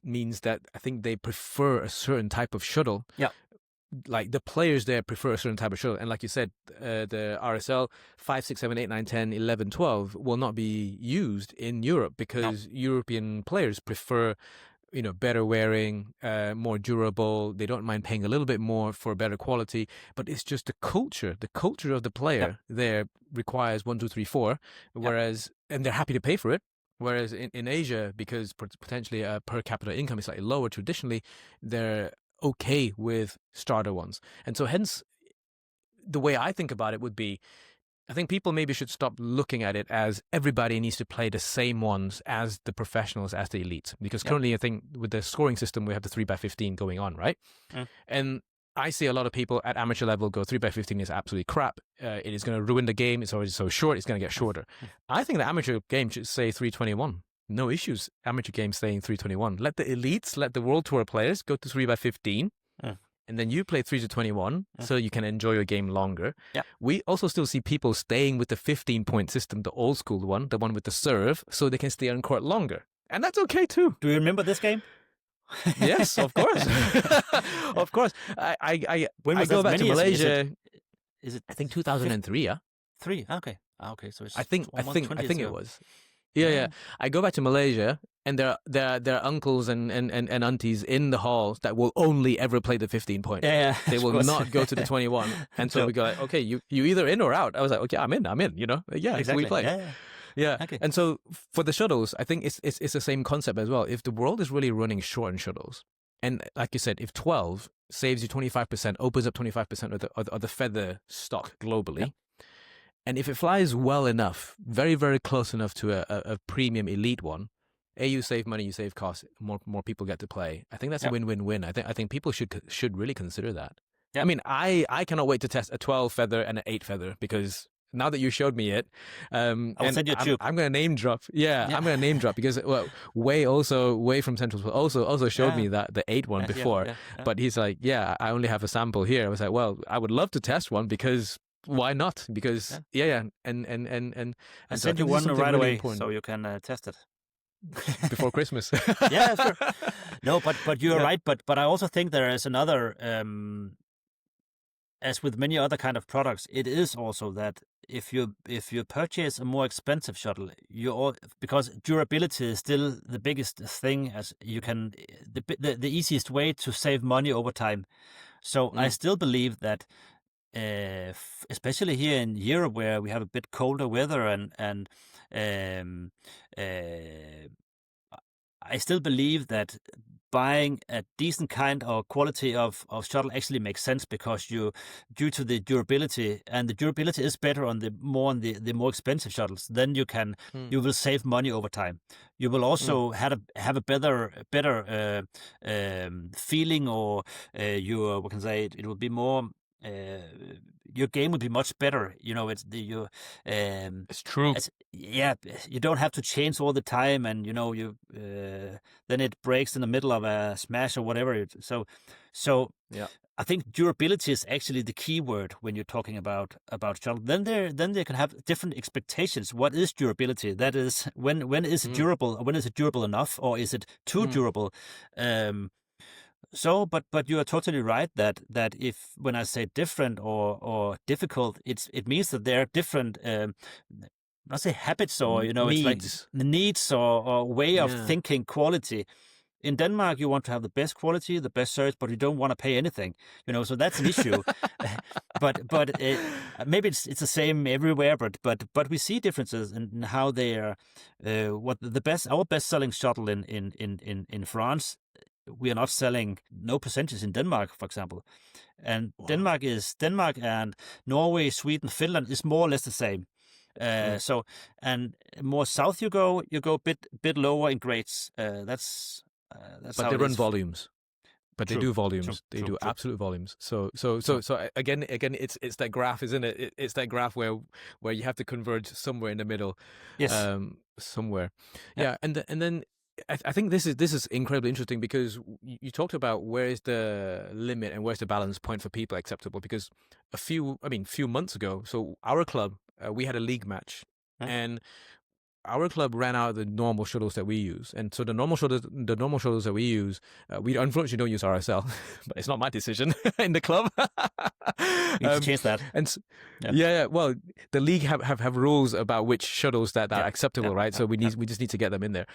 means that I think they prefer a certain type of shuttle. Like the players there prefer a certain type of shuttle, and like you said, the RSL 5, 6, 7, 8, 9, 10, 11, 12 will not be used in Europe, because European players prefer, better wearing, more durable. They don't mind paying a little bit more for better quality, but it's just the culture of the player there requires 1, 2, 3, 4, whereas and they're happy to pay for it. Whereas in Asia, because potentially per capita income is slightly lower traditionally, they're okay with starter ones, and so hence the way I think about it would be, I think people maybe should stop looking at it as everybody needs to play the same ones as the professionals, as the elites. Because currently, I think with the scoring system, we have the 3x15 going on, right? And I see a lot of people at amateur level go 3x15 is absolutely crap. It is going to ruin the game. It's already so short. It's going to get shorter. I think the amateur game should say 321. No issues. Amateur game staying 321. Let the elites, let the World Tour players go to 3x15. And then you play 3-21, so you can enjoy your game longer. We also still see people staying with the 15-point system, the old school one, the one with the serve, so they can stay on court longer. And that's okay too. Do you remember this game? Yes, of course. Of course. I go back to Malaysia. Is it? I think 2003, yeah? 3, okay. Okay, so it's I think it was. Yeah. I go back to Malaysia, and there are uncles and aunties in the halls that will only ever play the 15-point. They will not go to the 21. And so we go, like, okay, you either in or out. I was like, okay, I'm in, you know? Yeah, exactly. We play. Yeah. Okay. And so for the shuttles, I think it's the same concept as well. If the world is really running short on shuttles, and like you said, if 12 saves you 25%, opens up 25% of the feather stock globally, and if it flies well enough, very, very close enough to a premium elite one, you save money, you save costs, more people get to play. I think that's a win-win-win. I think people should really consider that. I mean, I cannot wait to test a 12 feather and an 8 feather, because now that you showed me it, I'll send you a tube. I'm going to name drop. I'm going to name drop because Wei from Central also showed me that the 8 one before, but he's like, I only have a sample here. I was like, well, I would love to test one, because why not? Because and so send you one right really away important. so you can test it before Christmas. Sure. No, but you're right. But I also think there is another, as with many other kind of products, it is also that if you purchase a more expensive shuttle, because durability is still the biggest thing, as you can the easiest way to save money over time. So I still believe that. Especially here in Europe, where we have a bit colder weather, and I still believe that buying a decent kind or quality of shuttle actually makes sense, because due to the durability, and the durability is better on the more expensive shuttles. Then you will save money over time. You will also have a better feeling, or what can I say? It will be more. Your game would be much better. You know, it's true. You don't have to change all the time, and then it breaks in the middle of a smash or whatever. So I think durability is actually the key word when you're talking about shuttle. Then they can have different expectations. What is durability? That is, when is it durable? When is it durable enough, or is it too durable? So, but you are totally right that if, when I say different or difficult, it means that there are different, not say habits, or needs. It's like the needs or way of thinking, quality. In Denmark, you want to have the best quality, the best service, but you don't want to pay anything. So that's an issue. but maybe it's the same everywhere. But we see differences in how they are. Our best selling shuttle in France. We are not selling no percentage in Denmark, for example. And Denmark and Norway, Sweden, Finland is more or less the same. So, and more south you go a bit lower in grades. That's but how they run is. Volumes. But they do volumes. True, they do absolute volumes. So again, it's that graph, isn't it? It's that graph where you have to converge somewhere in the middle. Yes. Somewhere. Yeah. And then I think this is incredibly interesting, because you talked about where is the limit and where's the balance point for people acceptable. Because a few months ago, so our club, we had a league match, and our club ran out of the normal shuttles that we use. And so the normal shuttles that we use, we unfortunately don't use RSL, but it's not my decision in the club. We need to change that. And well, the league have rules about which shuttles that are acceptable, right? So we just need to get them in there.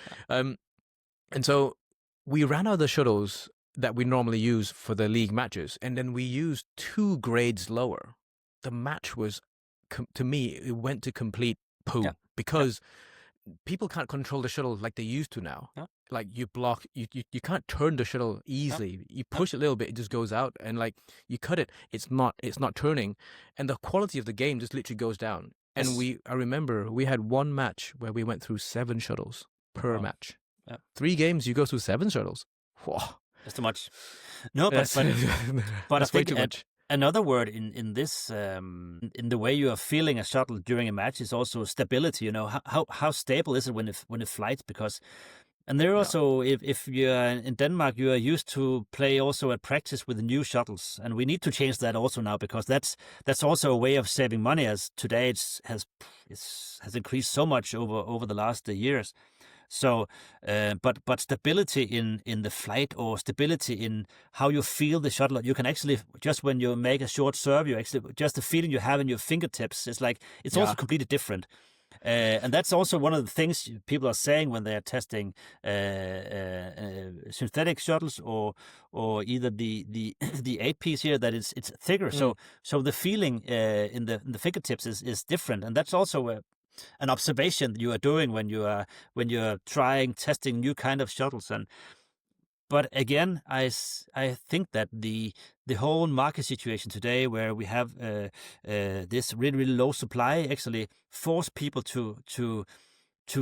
And so we ran out of the shuttles that we normally use for the league matches, and then we used 2 grades lower. The match was, to me, it went to complete poo, because people can't control the shuttle like they used to now. Yeah. Like you block, you can't turn the shuttle easily. Yeah. You push it a little bit, it just goes out, and like you cut it, it's not turning, and the quality of the game just literally goes down. And I remember we had one match where we went through 7 shuttles per match. Yeah. 3 games, you go through 7 shuttles. Whoa. That's too much. No, but that's way too much. Another word in this, in the way you are feeling a shuttle during a match is also stability. You know, how stable is it when it flies? Because, and there also, if you're in Denmark, you are used to play also at practice with the new shuttles, and we need to change that also now, because that's also a way of saving money, as today it has increased so much over the last years. So, but stability in the flight, or stability in how you feel the shuttle, you can actually, just when you make a short serve, you actually, just the feeling you have in your fingertips, it's like, it's also completely different. And that's also one of the things people are saying when they are testing synthetic shuttles, or either the 8-piece here, that it's thicker. So the feeling in the fingertips is different, and that's also an observation you are doing when you are testing new kind of shuttles. But again, I think that the whole market situation today, where we have this really low supply, actually force people to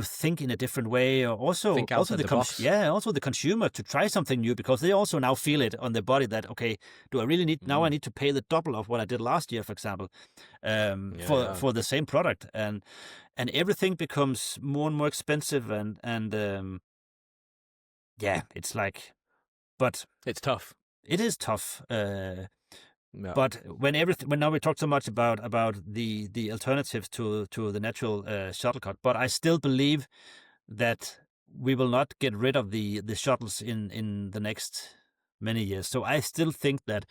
think in a different way, or also the consumer to try something new, because they also now feel it on their body that, okay, do I really need now? I need to pay the double of what I did last year, for example, for the same product, and everything becomes more and more expensive, and it's like, but it's tough. It is tough. But when now we talk so much about the alternatives to the natural shuttlecock, but I still believe that we will not get rid of the shuttles in the next many years. So I still think that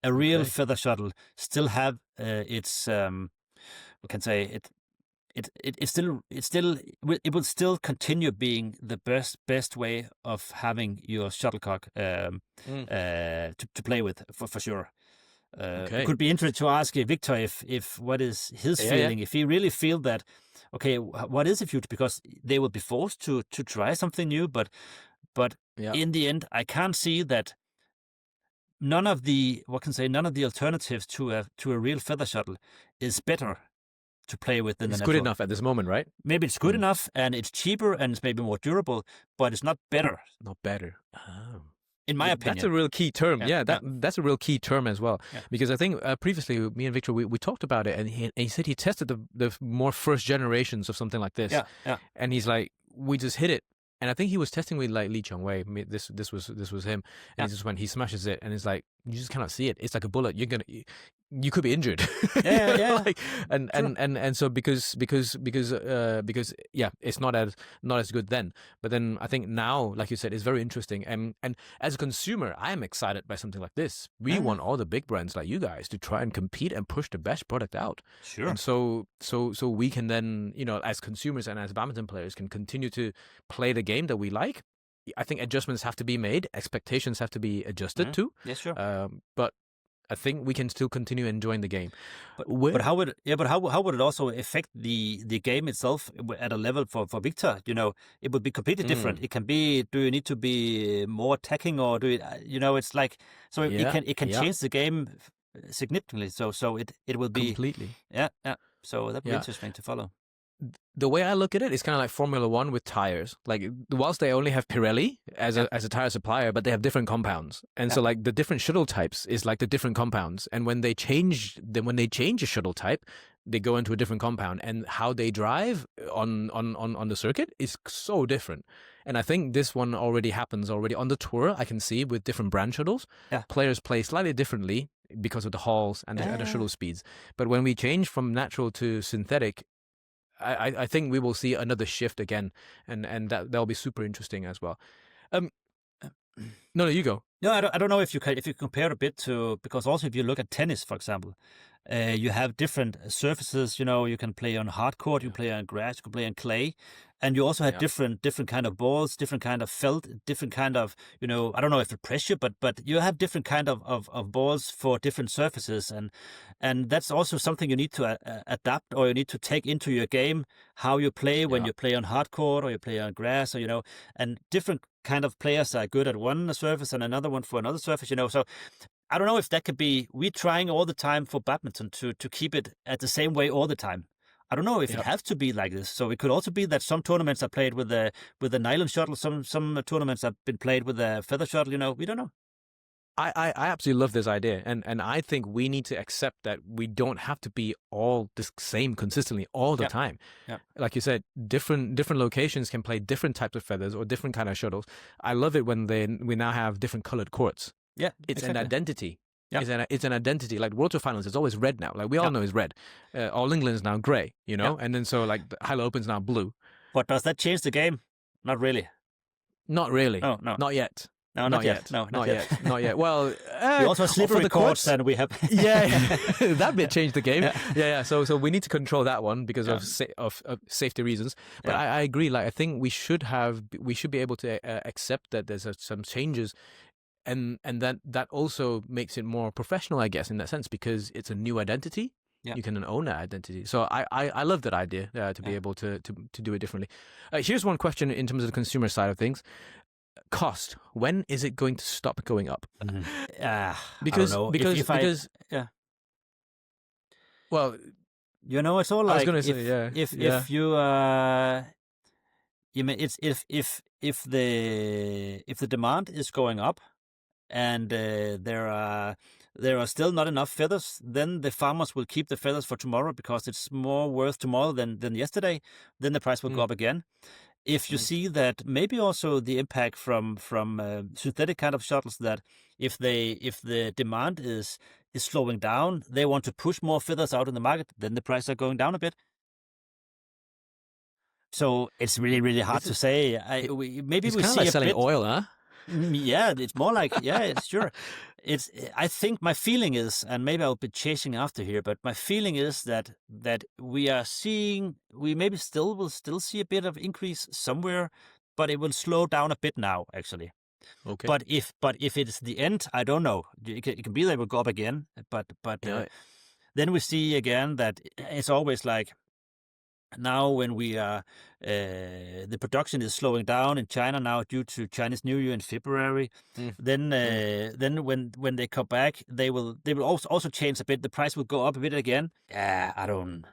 a real feather shuttle still have its we can say it. It will still continue being the best way of having your shuttlecock to play with, for sure. It could be interesting to ask Viktor if what is his feeling, if he really feel that, okay, what is the future? Because they will be forced to try something new, but in the end, I can't see that none of the alternatives to a real feather shuttle is better to play with than it's good enough at this moment, right? Maybe it's good enough, and it's cheaper, and it's maybe more durable, but it's not better. Not better. Oh. In my opinion. That's a real key term. That's a real key term as well. Yeah. Because I think previously, me and Viktor, we talked about it, and he said he tested the more first generations of something like this. Yeah. And he's like, we just hit it. And I think he was testing with like Lee Chong-wei. This was him. And he just went, he smashes it, and it's like, you just cannot see it. It's like a bullet. You could be injured. Yeah. And so because it's not as good then. But then I think now, like you said, it's very interesting. And as a consumer, I am excited by something like this. We want all the big brands like you guys to try and compete and push the best product out. Sure. And so we can then, as consumers and as badminton players, can continue to play the game that we like. I think adjustments have to be made. Expectations have to be adjusted too. Yeah, sure. But I think we can still continue enjoying the game. But how would it also affect the game itself at a level for Viktor? It would be completely different. It can be, do you need to be more attacking, or do it? It's like, so it can change the game significantly. So it will be completely. Yeah. So that'd be interesting to follow. The way I look at it is kind of like Formula One with tires. Like, whilst they only have Pirelli as a tire supplier, but they have different compounds, and so like the different shuttle types is like the different compounds. And when they change a shuttle type, they go into a different compound, and how they drive on the circuit is so different. And I think this one happens already on the tour. I can see with different brand shuttles, players play slightly differently because of the hulls and the shuttle speeds. But when we change from natural to synthetic, I think we will see another shift again, and that'll be super interesting as well. No, you go. No, I don't know if you compare a bit to, because also if you look at tennis, for example, you have different surfaces. You can play on hard court, you can play on grass, you can play on clay, And you also had different kind of balls, different kind of felt, different kind of, I don't know if the pressure, but you have different kind of balls for different surfaces, and that's also something you need to adapt, or you need to take into your game, how you play when you play on hard court or you play on grass, or and different kind of players are good at one surface and another one for another surface, So I don't know if that could be. We're trying all the time for badminton to keep it at the same way all the time. I don't know if it has to be like this. So it could also be that some tournaments are played with the nylon shuttle. Some tournaments have been played with a feather shuttle. We don't know. I absolutely love this idea, and I think we need to accept that we don't have to be all the same consistently all the time. Yeah. Like you said, different locations can play different types of feathers or different kind of shuttles. I love it when we now have different colored courts. Yeah, it's an identity. Yeah. It's an identity. Like World Tour Finals, it's always red now. Like we all know it's red. All England is now grey, and then so like the Hilo Open's now blue. But does that change the game? Not really. Not really. No. Not yet. No, not yet. No, not yet. Not yet. Well, we also have slippery courts, and we have. That bit changed the game. Yeah. So we need to control that one because of safety reasons. But I agree. Like I think we should be able to accept that there's some changes. And that also makes it more professional, I guess, in that sense, because it's a new identity. Yeah. You can own that identity. So I love that idea to be able to do it differently. Here's one question in terms of the consumer side of things. Cost. When is it going to stop going up? Because I don't know. Because well, it's all like I was going to say if you mean it's if the demand is going up, and there are still not enough feathers, then the farmers will keep the feathers for tomorrow because it's more worth tomorrow than yesterday. Then the price will go up again. If you see that, maybe also the impact from synthetic kind of shuttles, that if the demand is slowing down, they want to push more feathers out in the market, then the prices are going down a bit. So it's really, really hard to say. Maybe it's we kind see of like selling oil, huh? Yeah, it's more like it's sure. I think my feeling is, and maybe I'll be chasing after here, but my feeling is that we maybe will still see a bit of increase somewhere, but it will slow down a bit now, actually. Okay. But if it's the end, I don't know. It can be that it will go up again, but then we see again that it's always like. Now, when we are, the production is slowing down in China now due to Chinese New Year in February. Then when they come back, they will also change a bit. The price will go up a bit again. I don't.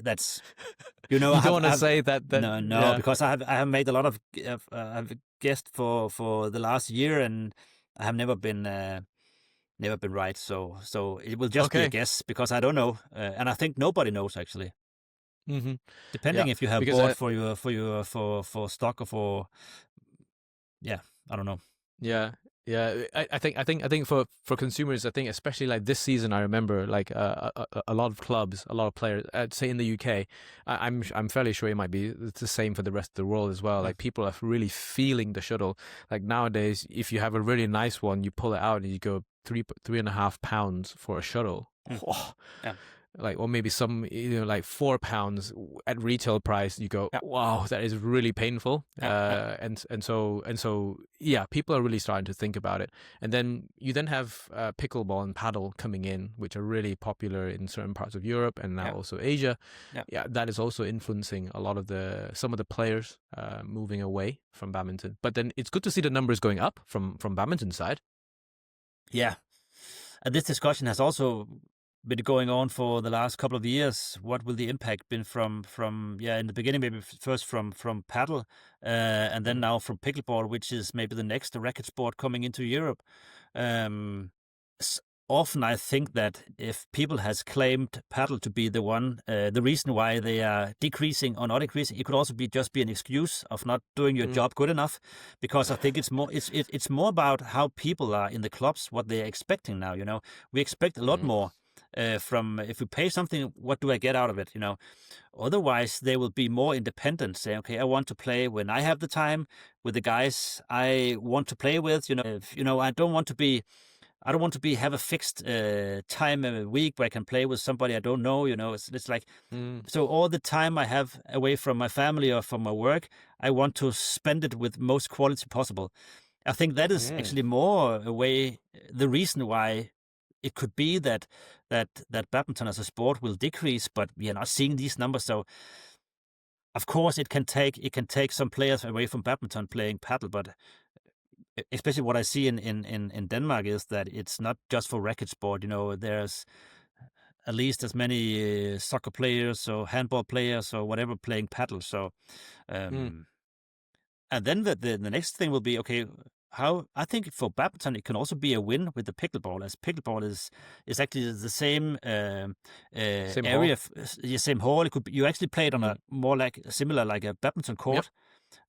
That's you don't want to say that. No, because I have made a lot of I've guessed for the last year, and I have never been right. So it will just be a guess because I don't know, and I think nobody knows actually. Mm-hmm. Depending if you have bought for stock or for, I don't know. Yeah. I think for consumers, I think especially like this season, I remember like a lot of clubs, a lot of players. I'd say in the UK, I'm fairly sure it might be the same for the rest of the world as well. Like people are really feeling the shuttle. Like nowadays, if you have a really nice one, you pull it out and you go £3.5 for a shuttle. Oh. Yeah. Like, or maybe some, like £4 at retail price. You go, wow, that is really painful. And so, people are really starting to think about it. And then you have pickleball and paddle coming in, which are really popular in certain parts of Europe and now also Asia. Yeah, that is also influencing a lot of some of the players moving away from badminton. But then it's good to see the numbers going up from badminton side. Yeah, and this discussion has also been going on for the last couple of years. What will the impact been from in the beginning, maybe first from paddle, and then now from pickleball, which is maybe the next racket sport coming into Europe. Often I think that if people has claimed paddle to be the reason why they are decreasing or not increasing, it could also just be an excuse of not doing your job good enough, because I think it's more about how people are in the clubs, what they are expecting now. We expect a lot more. From if we pay something, what do I get out of it? Otherwise they will be more independent. Say, okay, I want to play when I have the time with the guys I want to play with. I don't want to be I don't want to have a fixed time a week where I can play with somebody I don't know. It's like so all the time I have away from my family or from my work, I want to spend it with most quality possible. I think that is actually more the reason why it could be that badminton as a sport will decrease, but we are not seeing these numbers. So of course it can take some players away from badminton playing paddle, but especially what I see in Denmark is that it's not just for racket sport. There's at least as many soccer players or handball players or whatever playing paddle. So, and then the next thing will be, okay, how I think for badminton it can also be a win with the pickleball, as pickleball is actually the same same area, hall. Same hall. It could be, you actually play it on a more similar like a badminton court. Yep.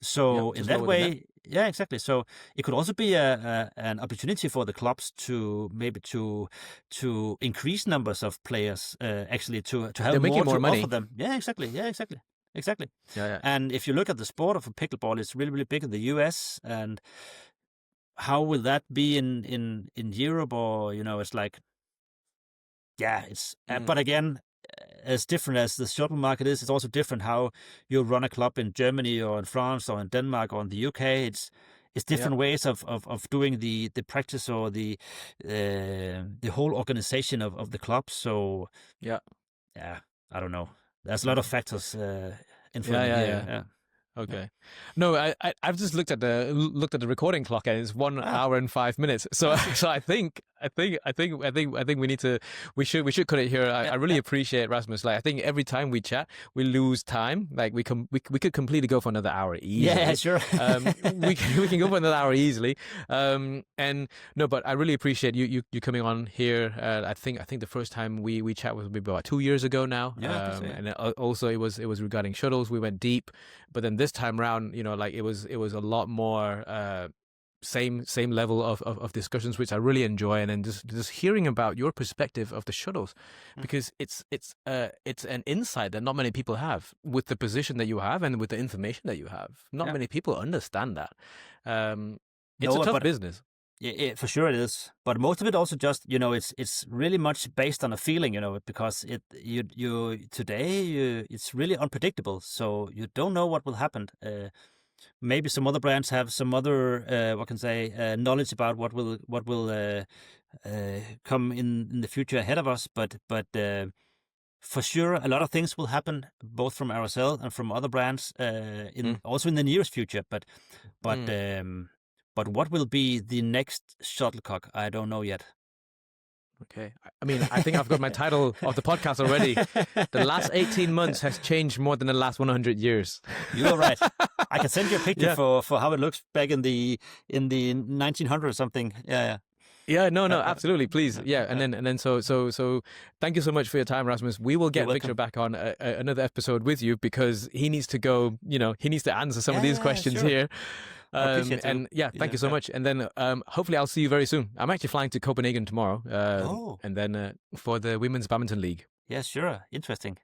So in that way, yeah, exactly. So it could also be an opportunity for the clubs to maybe to increase numbers of players. Actually, to have more money. Offer them. Yeah, exactly. Yeah. And if you look at the sport of pickleball, it's really, really big in the US. And how will that be in Europe? Or it's like, yeah, it's. But again, as different as the shuttle market is, it's also different how you run a club in Germany or in France or in Denmark or in the UK. It's different ways of doing the practice or the whole organization of the club. So yeah, I don't know. There's a lot of factors influencing here. Yeah. Okay. No, I've just looked at the recording clock and it's 1 hour and 5 minutes. So I think we should cut it here. I really appreciate Rasmus. Like I think every time we chat, we lose time. Like we could completely go for another hour easily. Yeah, sure. we can go for another hour easily. And no, but I really appreciate you coming on here. I think the first time we chat was maybe about 2 years ago now. Yeah. And also it was regarding shuttles. We went deep, but then this time around, like it was a lot more same level of discussions, which I really enjoy, and then just hearing about your perspective of the shuttles, because it's an insight that not many people have with the position that you have and with the information that you have. Not many people understand that. It's a tough business. Yeah, for sure it is. But most of it also just, it's really much based on a feeling, because today it's really unpredictable. So you don't know what will happen. Maybe some other brands have some other, knowledge about what will come in the future ahead of us. But for sure, a lot of things will happen, both from RSL and from other brands, also in the nearest future. But what will be the next Shuttlecock? I don't know yet. Okay. I mean, I think I've got my title of the podcast already. The last 18 months has changed more than the last 100 years. You're right. I can send you a picture for how it looks back in the 1900s or something. Yeah. Yeah, no, absolutely, please. Yeah, and then so thank you so much for your time, Rasmus. We will get Viktor back on another episode with you, because he needs to go, he needs to answer some of these questions here. Thank you so much. And then hopefully I'll see you very soon. I'm actually flying to Copenhagen tomorrow. And then for the Women's Badminton League. Yeah, sure. Interesting.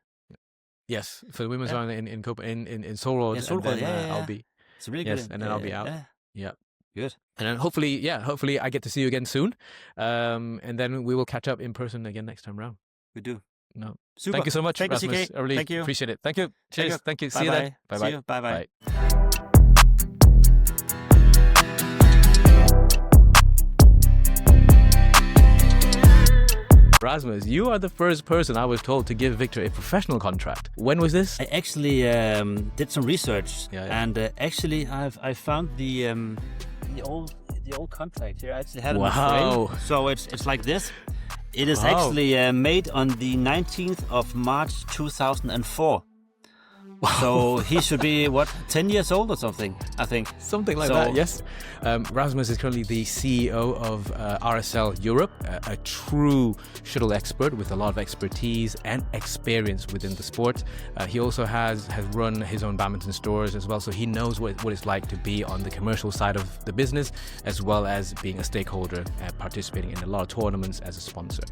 Yes, for the women's round in Solrød. Yeah, Solrød, I'll be. It's really good. And then I'll be out. Yeah. Good. And then hopefully I get to see you again soon. And then we will catch up in person again next time round. We do. No. Super. Thank you so much, Rasmus. CK. I really Thank you. appreciate it. Thank you. Cheers. Thank you. Bye-bye. See you then. Bye-bye. See you. Bye-bye. Bye. Rasmus, you are the first person I was told to give Viktor a professional contract. When was this? I actually did some research, and actually I found the old contract here. I actually had it on frame. So it's like this. It is actually made on the 19th of March 2004. Wow. So he should be, 10 years old or something, I think. Something like that, yes. Rasmus is currently the CEO of RSL Europe, a true shuttle expert with a lot of expertise and experience within the sport. He also has run his own badminton stores as well, so he knows what it's like to be on the commercial side of the business, as well as being a stakeholder, participating in a lot of tournaments as a sponsor.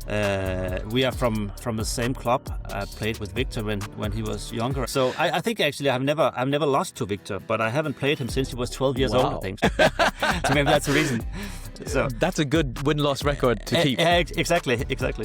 We are from the same club. I played with Viktor when he was younger. So I think actually I've never lost to Viktor, but I haven't played him since he was 12 years old, I think. So maybe that's the reason. So that's a good win-loss record to keep. Exactly.